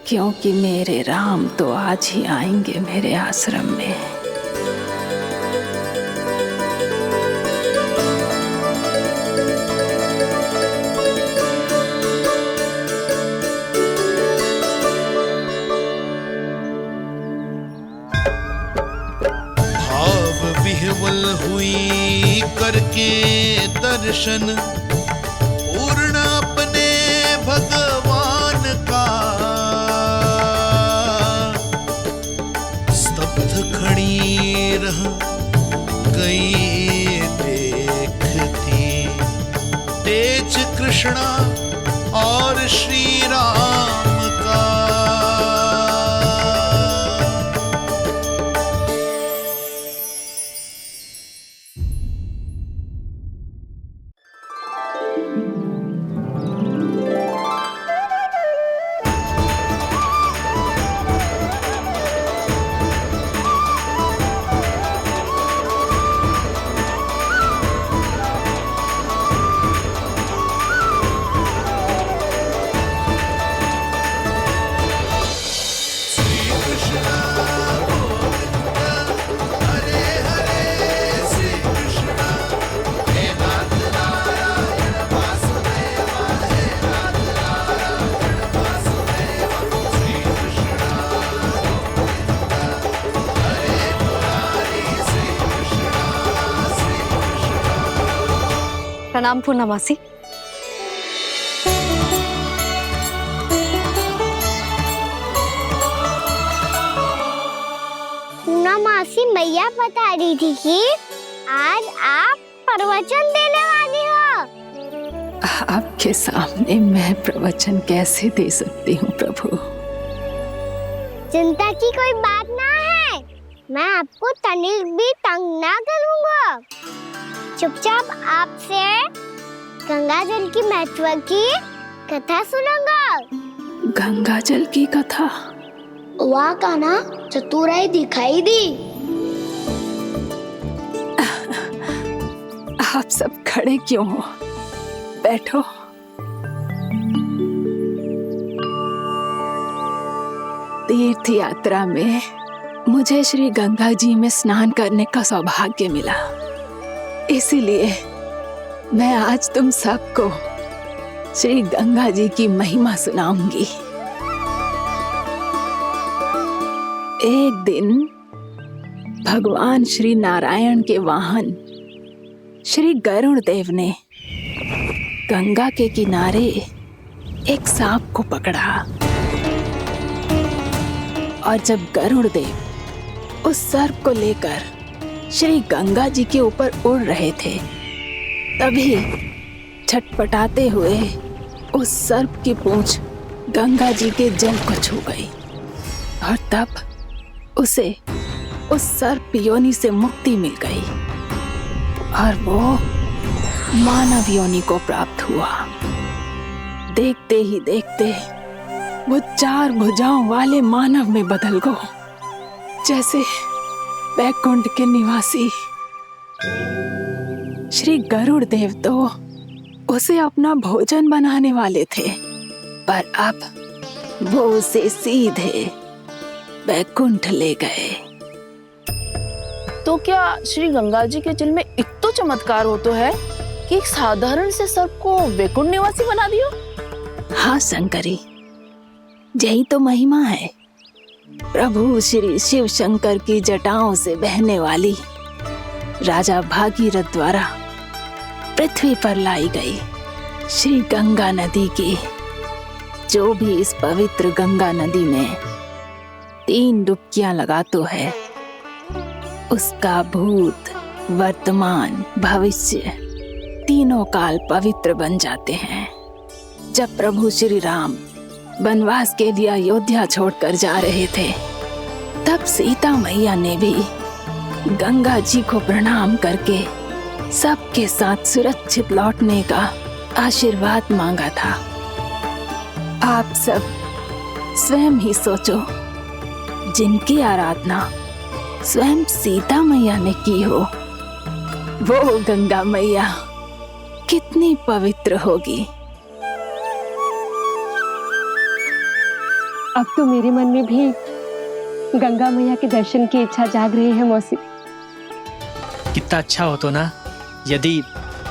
S: क्योंकि मेरे राम तो आज ही आएंगे मेरे आश्रम में।
E: भाव विह्वल हुई करके दर्शन, पूर्ण अपने भगवान का, स्तब्ध खड़ी रह गई देखती, तेज कृष्णा और श्री राम का।
B: प्रणाम पूर्णमासी।
A: पूर्णमासी मैया बता रही थी कि आज आप प्रवचन देने वाली हो।
S: आपके सामने मैं प्रवचन कैसे दे सकती हूँ प्रभु?
A: चिंता की कोई बात ना है, मैं आपको तनिक भी तंग ना करूँगा। चुपचाप आपसे गंगा जल की महत्व की कथा सुनूंगा।
S: गंगा जल की कथा?
A: वाह कान्हा, चतुराई दिखाई दी।
S: आप सब खड़े क्यों हो? बैठो। तीर्थ यात्रा में मुझे श्री गंगा जी में स्नान करने का सौभाग्य मिला, इसीलिए मैं आज तुम सबको श्री गंगा जी की महिमा सुनाऊंगी। एक दिन भगवान श्री नारायण के वाहन श्री गरुड़ देव ने गंगा के किनारे एक सांप को पकड़ा, और जब गरुड़ देव उस सर्प को लेकर श्री गंगा जी के ऊपर उड़ रहे थे, तभी छटपटाते हुए उस सर्प की पूंछ गंगा जी के जल को छू गई, और तब उसे उस सर्प योनि से मुक्ति मिल गई और वो मानव योनि को प्राप्त हुआ। देखते ही देखते वो 4 भुजाओं वाले मानव में बदल गया, जैसे बैकुंठ के निवासी। श्री गरुड़ देव तो उसे अपना भोजन बनाने वाले थे, पर अब वो उसे सीधे बैकुंठ ले गए।
T: तो क्या श्री गंगा जी के जल में इतना चमत्कार हो तो है कि एक साधारण से सर्प को वैकुंठ निवासी बना दियो?
S: हाँ शंकरी, यही तो महिमा है। प्रभु श्री शिव शंकर की जटाओं से बहने वाली राजा भागीरथ द्वारा पृथ्वी पर लाई गई श्री गंगा नदी की, जो भी इस पवित्र गंगा नदी में 3 डुबकियां लगातो है, उसका भूत, वर्तमान, भविष्य तीनों काल पवित्र बन जाते हैं। जब प्रभु श्री राम वनवास के लिए अयोध्या छोड़कर जा रहे थे, तब सीता मैया ने भी गंगा जी को प्रणाम करके सबके साथ सुरक्षित लौटने का आशीर्वाद मांगा था। आप सब स्वयं ही सोचो, जिनकी आराधना स्वयं सीता मैया ने की हो, वो गंगा मैया कितनी पवित्र होगी।
U: अब तो मेरे मन में भी गंगा मैया के दर्शन की इच्छा जाग रही है मौसी।
H: कितना अच्छा हो तो ना यदि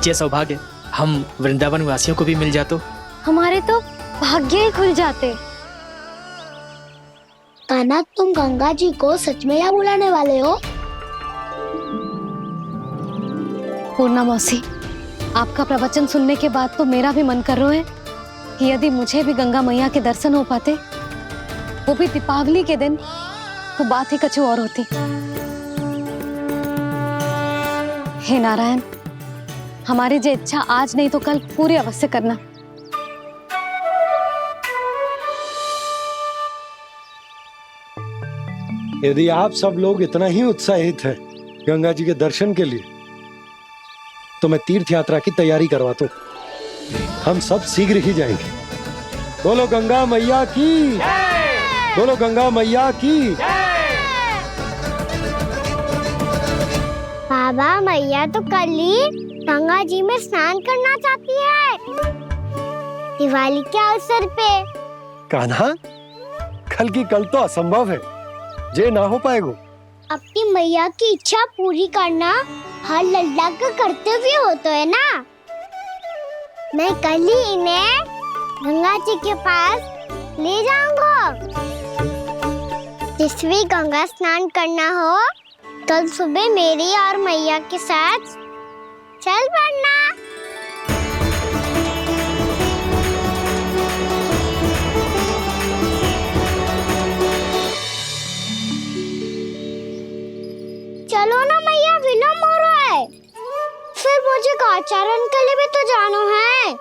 H: ये सौभाग्य हम वृंदावन वासियों को भी मिल जातो।
A: हमारे तो भाग्य ही खुल जाते। कान्हा, तुम गंगा जी को सच में यहाँ बुलाने वाले हो?
B: पूर्णा मौसी, आपका प्रवचन सुनने के बाद तो मेरा भी मन कर रहा है कि यदि मुझे भी गंगा मैया के दर्शन हो पाते, वो भी दीपावली के दिन, तो बात ही कुछ और होती। हे नारायण, हमारी जो इच्छा आज नहीं तो कल पूरी अवश्य करना।
C: यदि आप सब लोग इतना ही उत्साहित हैं गंगा जी के दर्शन के लिए, तो मैं तीर्थ यात्रा की तैयारी करवाता हूँ। हम सब शीघ्र ही जाएंगे। बोलो गंगा मैया की, बोलो गंगा मैया की।
A: बाबा, मैया तो कल ही गंगा जी में स्नान करना चाहती है, दिवाली के अवसर पे।
C: कान्हा, कल की कल तो असंभव है, जे ना हो पाएगा।
A: अपनी मैया की इच्छा पूरी करना हर लल्ला का कर्तव्य होता है ना। मैं कल ही इन्हें गंगा जी के पास ले जाऊंगा। जिस भी गंगा स्नान करना हो, कल सुबह मेरी और मैया के साथ चल पड़ना। चलो ना मैया, विलम्ब हो रहा है। फिर मुझे गौचारण के लिए भी तो जाना है।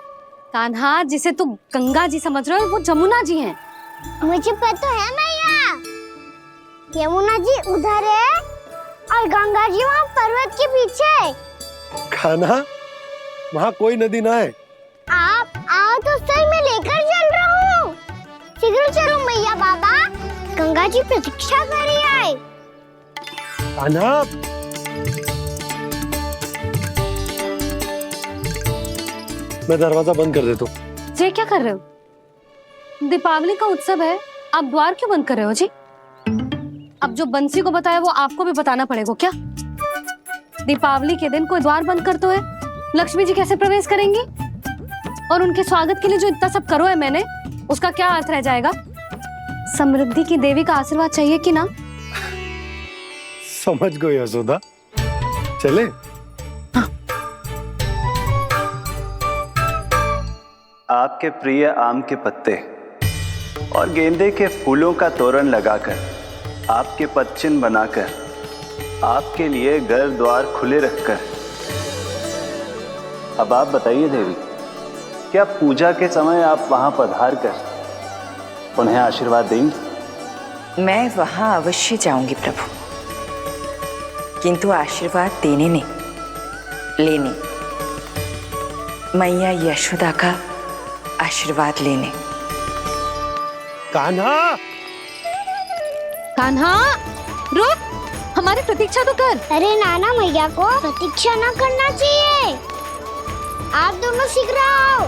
B: कान्हा, जिसे तू गंगा जी समझ रहे हो, वो जमुना जी हैं।
A: मुझे पता है मैया, यमुना जी उधर है और गंगा जी वहाँ पर्वत के पीछे।
C: कान्हा, वहाँ कोई नदी ना है।
A: आप आओ तो सही, मैं लेकर चल रहा हूँ। शीघ्र चलो मैया। बाबा, गंगा जी प्रतीक्षा कर रही है।
C: कान्हा, मैं दरवाजा बंद कर देता हूँ।
B: ये क्या कर रहे हो? दीपावली का उत्सव है, आप द्वार क्यों बंद कर रहे हो जी? अब जो बंसी को बताया वो आपको भी बताना पड़ेगा क्या? दीपावली के दिन कोई द्वार बंद कर तो है, लक्ष्मी जी कैसे प्रवेश करेंगी? और उनके स्वागत के लिए जो इतना सब करो है मैंने, उसका क्या अर्थ रह जाएगा? समृद्धि की देवी का आशीर्वाद चाहिए कि ना?
C: समझ गई यशोदा, चले।
R: आपके प्रिय आम के पत्ते और गेंदे के फूलों का तोरण लगाकर, आपके पदचिन्ह बनाकर, आपके लिए घर द्वार खुले रखकर, अब आप बताइए देवी, क्या पूजा के समय आप वहां पधार कर उन्हें आशीर्वाद देंगी?
V: मैं वहां अवश्य जाऊंगी प्रभु, किंतु आशीर्वाद देने नहीं, लेने, मैया यशोदा का आशीर्वाद लेने।
C: कान्हा,
B: कान्हा, रुक, हमारी प्रतीक्षा तो कर।
A: अरे नाना, मैया को प्रतीक्षा न करना चाहिए। आप दोनों शीघ्र आओ।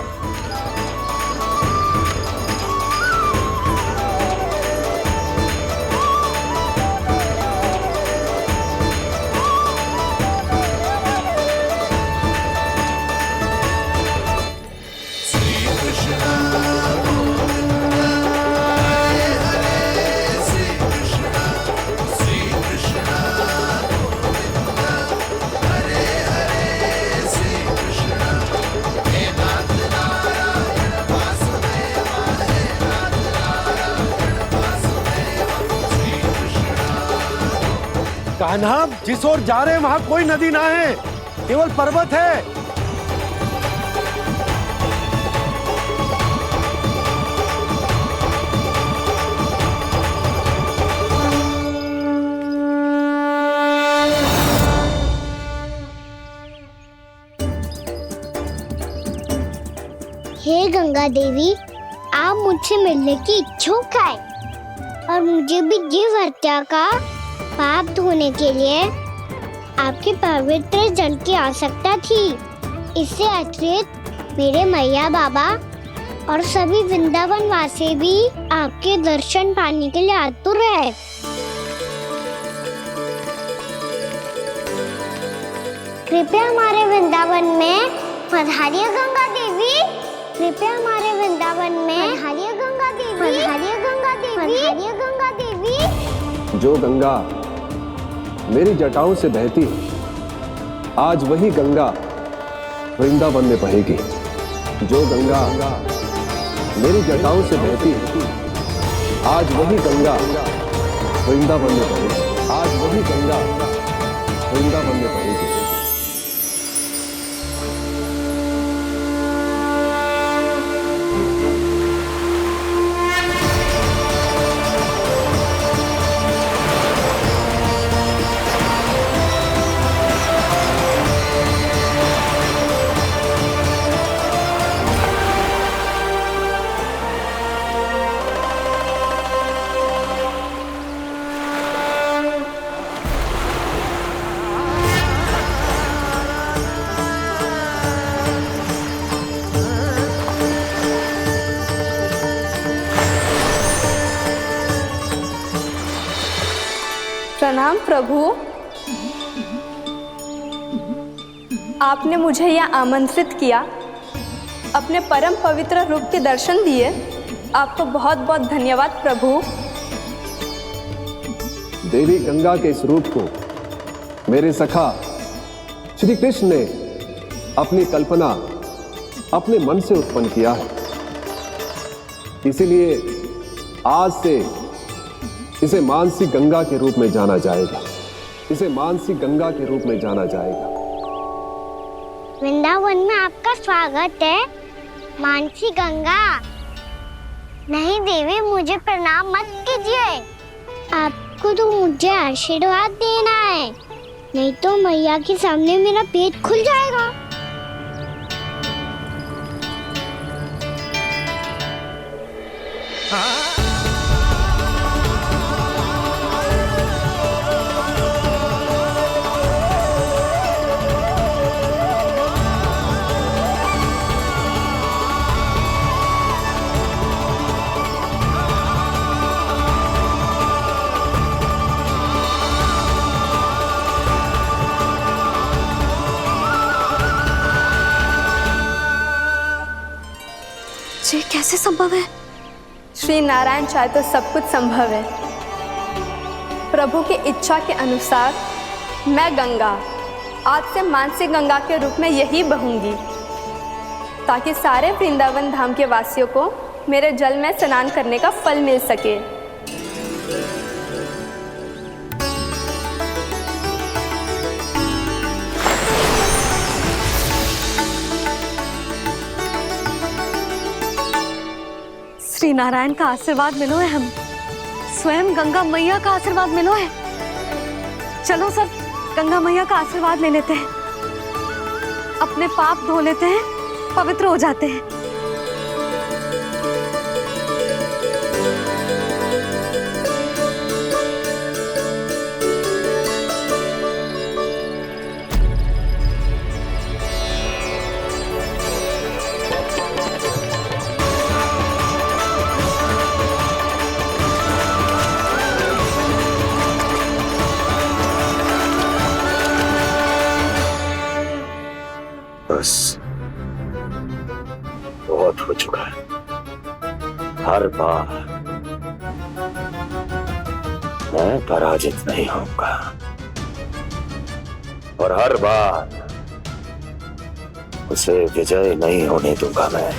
C: कान्हा, जिस ओर जा रहे हैं वहाँ कोई नदी ना है, केवल पर्वत है।
A: हे गंगा देवी, आप मुझसे मिलने की इच्छुक है और मुझे भी जीव हत्या का पाप धोने के लिए आपके पवित्र जल की आवश्यकता थी। इससे अतिरिक्त मेरे मैया बाबा और सभी वृंदावन वासी भी आपके दर्शन पाने के लिए आतुर है। कृपया हमारे वृंदावन में पधारिए गंगा देवी। कृपया हमारे वृंदावन में पधारिए गंगा देवी। पधारिए गंगा देवी। पधारिए गंगा देवी।
F: जो गंगा मेरी जटाओं से बहती है, आज वही गंगा वृंदावन में बहेगी। जो गंगा मेरी जटाओं से बहती है, आज वही गंगा वृंदावन में बहेगी। आज वही गंगा वृंदावन में बहेगी।
U: प्रणाम प्रभु। आपने मुझे यहाँ आमंत्रित किया, अपने परम पवित्र रूप के दर्शन दिए। आपको बहुत बहुत धन्यवाद प्रभु।
F: देवी गंगा के इस रूप को मेरे सखा श्री कृष्ण ने अपनी कल्पना अपने मन से उत्पन्न किया है। इसीलिए आज से इसे मानसी गंगा के रूप में जाना जाएगा। इसे मानसी गंगा के रूप में जाना जाएगा।
A: वृंदावन में आपका स्वागत है मानसी गंगा। नहीं देवी, मुझे प्रणाम मत कीजिए। आपको तो मुझे आशीर्वाद देना है, नहीं तो मैया के सामने मेरा पेट खुल जाएगा।
U: ये कैसे संभव है? श्री नारायण चाहे तो सब कुछ संभव है। प्रभु की इच्छा के अनुसार मैं गंगा आज से मानसी गंगा के रूप में यही बहूंगी, ताकि सारे वृंदावन धाम के वासियों को मेरे जल में स्नान करने का फल मिल सके।
B: श्री नारायण का आशीर्वाद मिलो है, हम स्वयं गंगा मैया का आशीर्वाद मिलो है। चलो सब गंगा मैया का आशीर्वाद ले लेते हैं, अपने पाप धो लेते हैं, पवित्र हो जाते हैं।
M: बस बहुत हो चुका है। हर बार मैं पराजित नहीं होऊंगा और हर बार उसे विजय नहीं होने दूंगा मैं।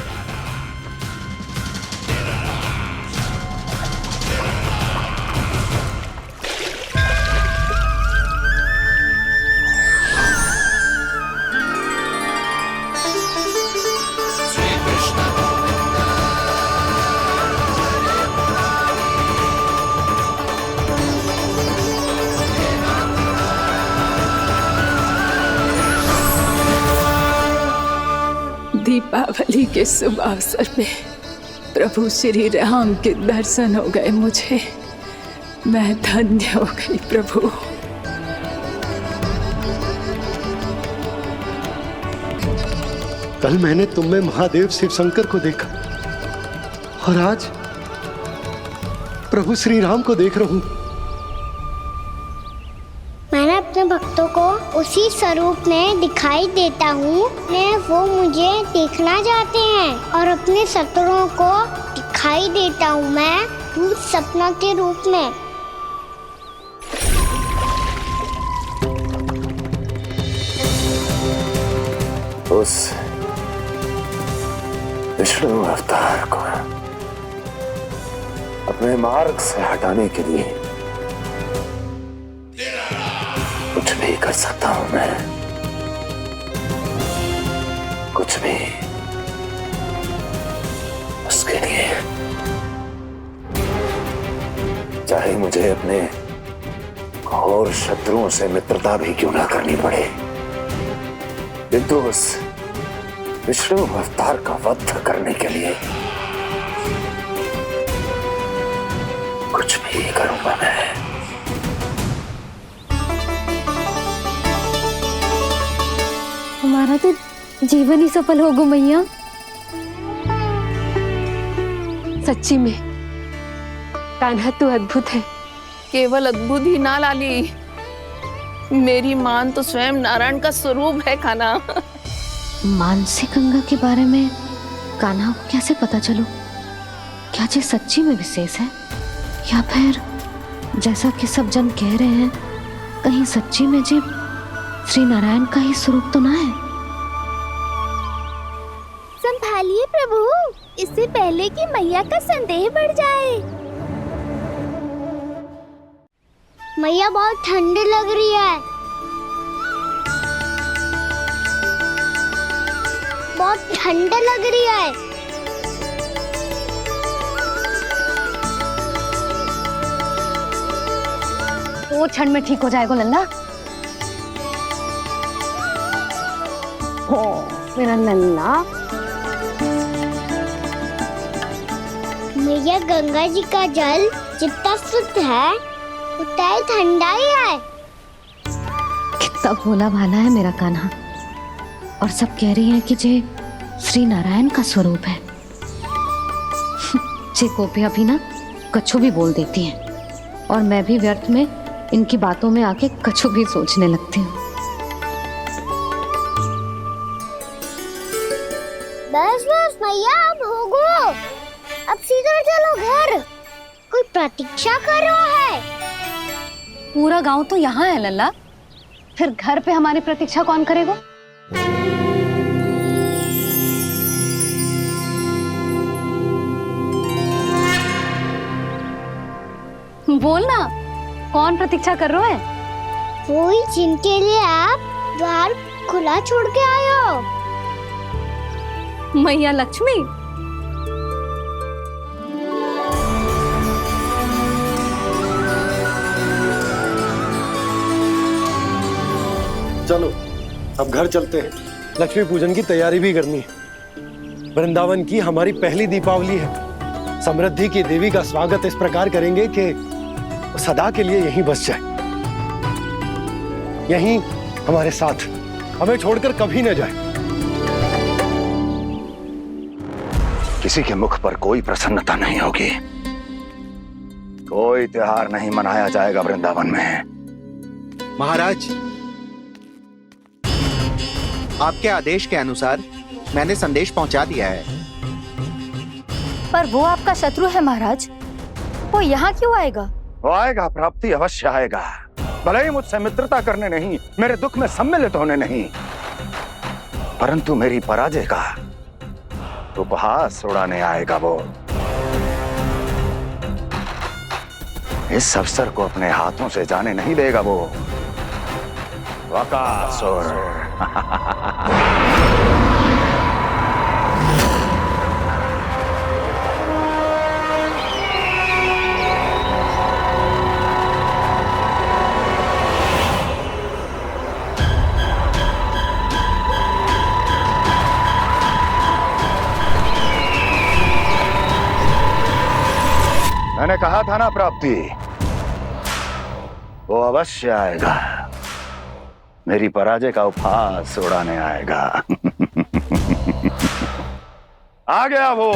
S: दीपावली के शुभ अवसर पे प्रभु श्री राम के दर्शन हो गए मुझे। मैं धन्य हो गई प्रभु।
C: कल मैंने तुम में महादेव शिव शंकर को देखा और आज प्रभु श्री राम को देख रहा हूं।
A: मैंने अपने भक्तों को उसी स्वरूप में दिखाई देता हूँ मैं वो मुझे देखना चाहते हैं और अपने शत्रुओं को दिखाई देता हूँ मैं भूत सपना के रूप में।
M: उस विष्णु अवतार को अपने मार्ग से हटाने के लिए कुछ भी कर सकता हूं मैं, कुछ भी। उसके लिए चाहे मुझे अपने घोर शत्रुओं से मित्रता भी क्यों ना करनी पड़े, किंतु उस विष्णु अवतार का वध करने के लिए कुछ भी करूंगा मैं।
B: हमारा तो जीवन ही सफल हो गो मैया।
T: सच्ची में कान्हा तू अद्भुत है। केवल अद्भुत ही ना लाली, मेरी मान तो स्वयं नारायण का स्वरूप है कान्हा।
D: मानसी गंगा के बारे में कान्हा को कैसे पता चलो? क्या ये सच्ची में विशेष है या फिर जैसा कि सब जन कह रहे हैं कहीं सच्ची में जी श्री नारायण का ही स्वरूप तो ना है?
A: संभालिए प्रभु, इससे पहले कि मैया का संदेह बढ़ जाए। मैया बहुत ठंडी लग रही है, बहुत ठंडा लग रही है।
B: वो क्षण में ठीक हो जाएगा लल्ला। ओ मेरा लल्ला।
A: मैया गंगा जी का जल जितना शुद्ध है उतना ही ठंडा ही है।
D: कितना भोला भाला है मेरा कान्हा। और सब कह रही हैं कि जे श्री नारायण का स्वरूप है। जे गोपियां भी ना कछु भी बोल देती हैं और मैं भी व्यर्थ में इनकी बातों में आके कछु भी सोचने लगती हूँ।
A: बस बस मैया, अब हो गो, अब सीधा चलो घर। कोई प्रतीक्षा कर रहा है।
B: पूरा गांव तो यहाँ है लल्ला, फिर घर पे हमारी प्रतीक्षा कौन करेगा? बोल ना, कौन प्रतीक्षा कर रहा है?
A: वही जिनके लिए आप द्वार खुला छोड़ के आए हो।
B: मैया लक्ष्मी।
C: चलो अब घर चलते हैं, लक्ष्मी पूजन की तैयारी भी करनी है। वृंदावन की हमारी पहली दीपावली है। समृद्धि की देवी का स्वागत इस प्रकार करेंगे कि वो सदा के लिए यहीं बस जाए, यहीं हमारे साथ, हमें छोड़कर कभी न जाए।
M: किसी के मुख पर कोई प्रसन्नता नहीं होगी, कोई त्योहार नहीं मनाया जाएगा वृंदावन में।
Q: महाराज, आपके आदेश के अनुसार मैंने संदेश पहुंचा दिया है।
I: पर वो आपका शत्रु है महाराज, वो यहाँ क्यों आएगा?
M: वो आएगा, प्राप्ति अवश्य आएगा। भले ही मुझसे मित्रता करने नहीं, मेरे दुख में सम्मिलित होने नहीं, परंतु मेरी पराजय का उपहास उड़ाने आएगा वो। इस अवसर को अपने हाथों से जाने नहीं देगा वो। वकासुर। मैंने कहा था ना प्राप्ति, वो अवश्य आएगा, मेरी पराजय का उपहास उड़ाने आएगा। आ गया वो।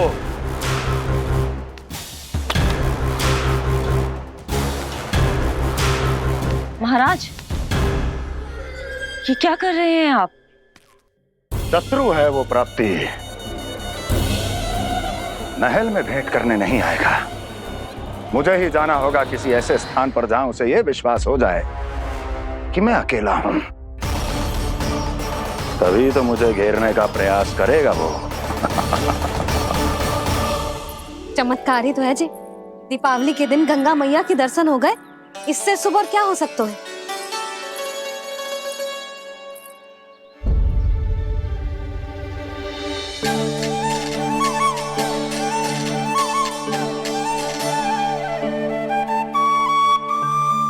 V: महाराज, ये क्या कर रहे हैं आप?
M: शत्रु है वो प्राप्ति, महल में भेंट करने नहीं आएगा। मुझे ही जाना होगा किसी ऐसे स्थान पर जहां उसे यह विश्वास हो जाए कि मैं अकेला हूं, तभी तो मुझे घेरने का प्रयास करेगा वो।
B: चमत्कारी तो है जी, दीपावली के दिन गंगा मैया के दर्शन हो गए, इससे शुभ और क्या हो सकता है।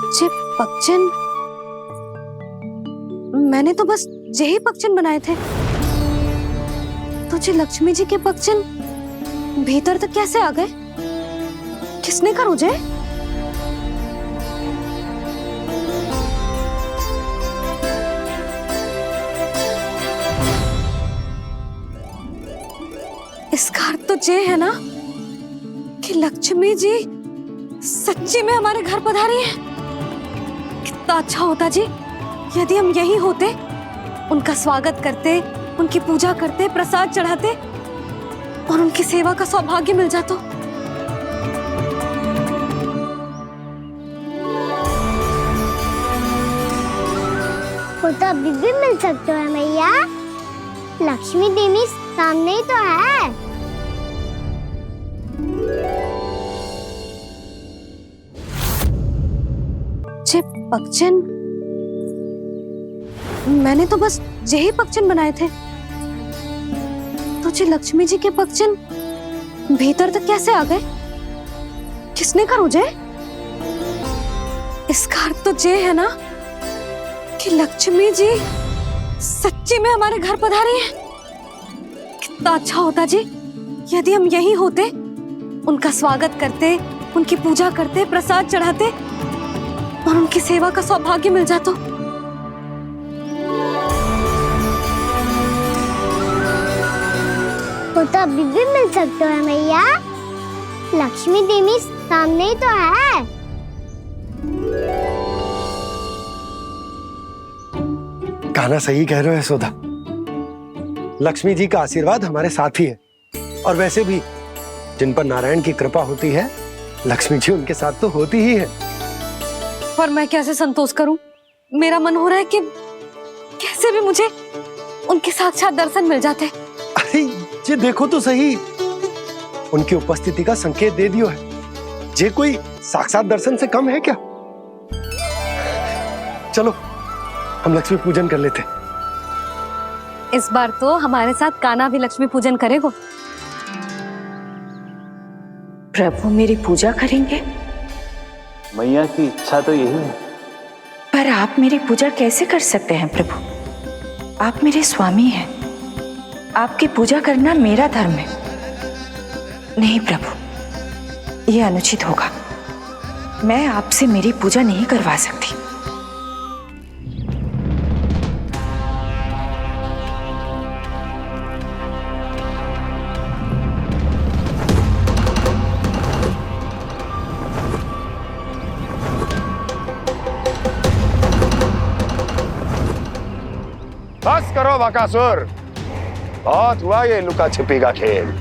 B: जे पक्षन, मैंने तो बस यही पक्षन बनाए थे, तो जे लक्ष्मी जी के पक्षन भीतर तक कैसे आ गए? किसने कर मुझे? इसका अर्थ तो ये है ना कि लक्ष्मी जी सच्ची में हमारे घर पधारी है। कितना अच्छा होता जी यदि हम यही होते, उनका स्वागत करते, उनकी पूजा करते, प्रसाद चढ़ाते और उनकी सेवा का सौभाग्य मिल जाता।
A: वो तो अभी भी मिल सकते हैं मैया, लक्ष्मी देवी सामने ही तो है।
B: जे पक्षन, मैंने तो बस यही पक्षन बनाए थे, तो जे लक्ष्मी जी के पक्षन भीतर तक कैसे आ गए? किसने कर मुझे? इसका अर्थ तो ये है ना कि लक्ष्मी जी सच्ची में हमारे घर पधारी है। कितना अच्छा होता जी यदि हम यही होते, उनका स्वागत करते, उनकी पूजा करते, प्रसाद चढ़ाते और उनकी सेवा का सौभाग्य मिल जाता।
A: वो तो अभी भी मिल सकते हैं मैया, लक्ष्मी देवी सामने ही तो है।
C: कान्हा सही कह रहे हो यशोदा, लक्ष्मी जी का आशीर्वाद हमारे साथ ही है, और वैसे भी जिन पर नारायण की कृपा होती है, लक्ष्मी जी उनके साथ तो होती ही है।
B: पर मैं कैसे संतोष करूं? मेरा मन हो रहा है कि कैसे भी मुझे उनके साक्षात दर्शन मिल जाते।
C: अरे ये देखो तो सही, उनकी उपस्थिति का संकेत दे दियो है। ये कोई साक्षात दर्शन से कम है क्या? चलो हम लक्ष्मी पूजन कर लेते।
B: इस बार तो हमारे साथ कान्हा भी लक्ष्मी पूजन करेगा।
V: प्रभु मेरी पूजा करेंगे?
R: मैया की इच्छा तो यही है।
V: पर आप मेरी पूजा कैसे कर सकते हैं प्रभु? आप मेरे स्वामी हैं, आपकी पूजा करना मेरा धर्म है। नहीं प्रभु, यह अनुचित होगा। मैं आपसे मेरी पूजा नहीं करवा सकती।
M: बस करो बकासुर, बहुत हुआ ये लुका छिपी का खेल।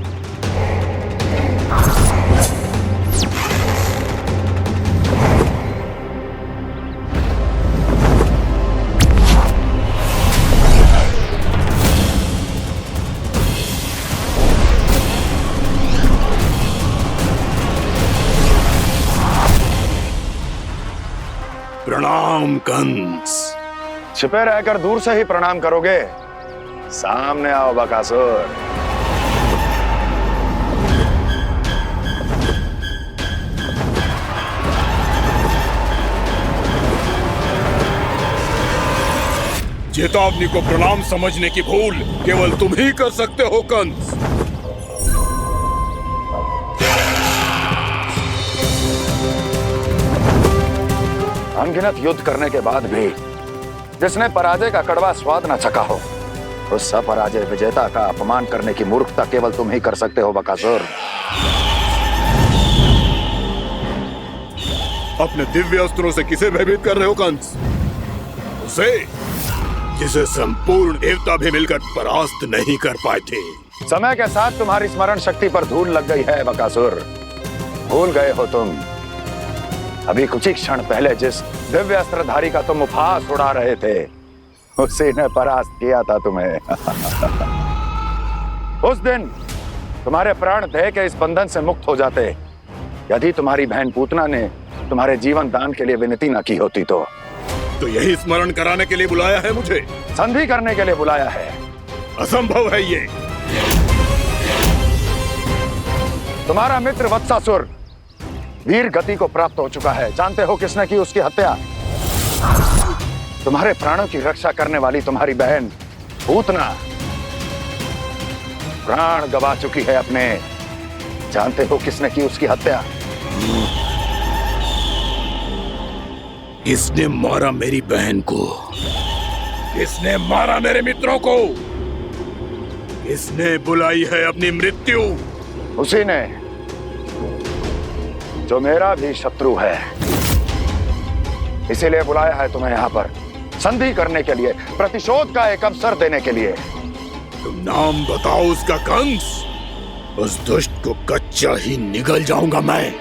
G: प्रणाम कंस।
M: छिपे रहकर दूर से ही प्रणाम करोगे? सामने आओ बकासुर।
G: चेतावनी को प्रणाम समझने की भूल केवल तुम ही कर सकते हो कंस।
M: अनगिनत युद्ध करने के बाद भी जिसने पराजय का कड़वा स्वाद न चखा हो, उस अपराजय विजेता का अपमान करने की मूर्खता केवल तुम ही कर सकते हो बकासुर।
G: अपने दिव्य अस्त्रों से किसे भयभीत कर रहे हो कंस? उसे जिसे संपूर्ण देवता भी मिलकर परास्त नहीं कर पाए थे।
M: समय के साथ तुम्हारी स्मरण शक्ति पर धूल लग गई है बकासुर। भूल गए हो तुम अभी कुछ ही क्षण पहले जिस दिव्य अस्त्रधारी का तुम उपहास उड़ा रहे थे, उसी ने परास्त किया था तुम्हें। उस दिन तुम्हारे प्राण देह के इस बंधन से मुक्त हो जाते यदि तुम्हारी बहन पूतना ने तुम्हारे जीवन दान के लिए विनती न की होती तो
G: यही स्मरण कराने के लिए बुलाया है मुझे?
M: संधि करने के लिए बुलाया है।
G: असंभव है ये।
M: तुम्हारा मित्र वत्सासुर वीर गति को प्राप्त हो चुका है। जानते हो किसने की उसकी हत्या? तुम्हारे प्राणों की रक्षा करने वाली तुम्हारी बहन पूतना प्राण गवा चुकी है अपने। जानते हो किसने की उसकी हत्या?
G: किसने मारा मेरी बहन को? किसने मारा मेरे मित्रों को? किसने बुलाई है अपनी मृत्यु?
M: उसी ने जो मेरा भी शत्रु है। इसीलिए बुलाया है तुम्हें यहाँ पर संधि करने के लिए, प्रतिशोध का एक अवसर देने के लिए।
G: तुम नाम बताओ उसका कंस। उस दुष्ट को कच्चा ही निगल जाऊंगा मैं।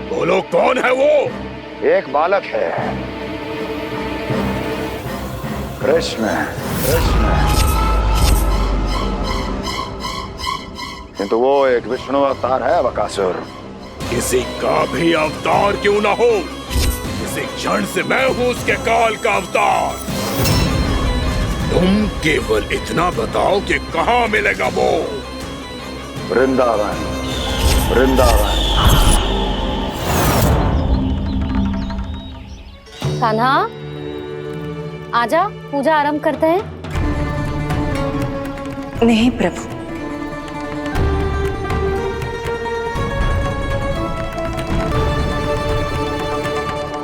G: बोलो कौन है वो?
M: एक बालक है, कृष्ण। किंतु वो एक विष्णु अवतार है बकासुर।
G: किसी का भी अवतार क्यों ना हो, इसी क्षण से मैं हूं उसके काल का अवतार। तुम केवल इतना बताओ कि कहां मिलेगा वो?
M: वृंदावन। वृंदावन।
B: कान्हा, आजा, पूजा आरंभ करते हैं।
V: नहीं प्रभु,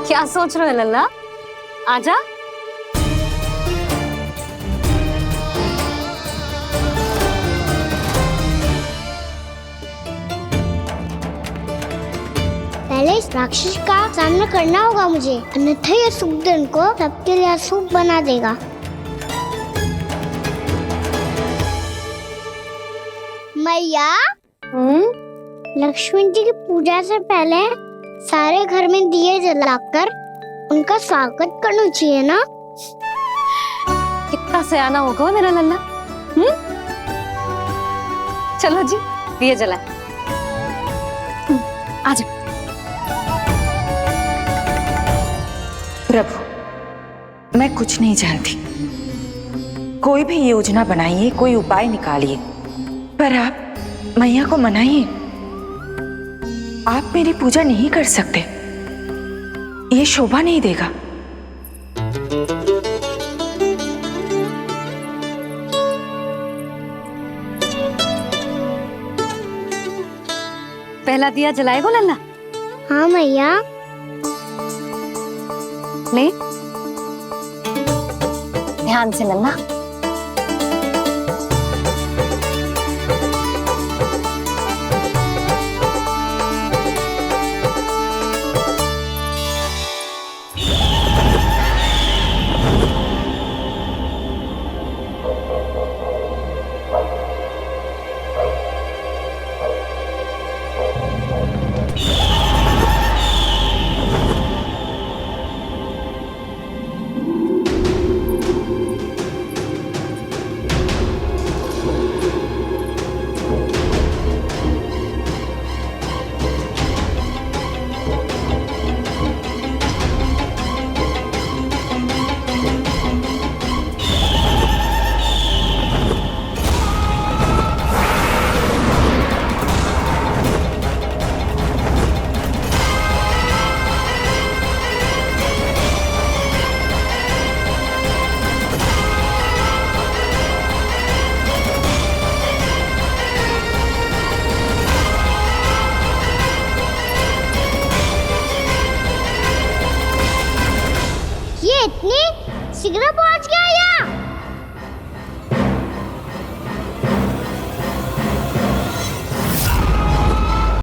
B: क्या सोच रहे हो लल्ला? आजा।
A: पहले इस राक्षस का सामना करना होगा मुझे, अन्यथा ये शुभ दिन को सबके लिए अशुभ बना देगा। मैया, लक्ष्मण जी की पूजा से पहले सारे घर में दिए जलाकर उनका स्वागत करना चाहिए ना?
B: कितना सयाना होगा मेरा लल्ला। चलो जी, दिए जलाए। आजा।
V: प्रभु, मैं कुछ नहीं जानती। कोई भी योजना बनाइए, कोई उपाय निकालिए, पर आप मैया को मनाइए। आप मेरी पूजा नहीं कर सकते, ये शोभा नहीं देगा।
B: पहला दिया जलाएगो लल्ला?
A: हाँ मैया।
B: ले, ध्यान से लल्ला।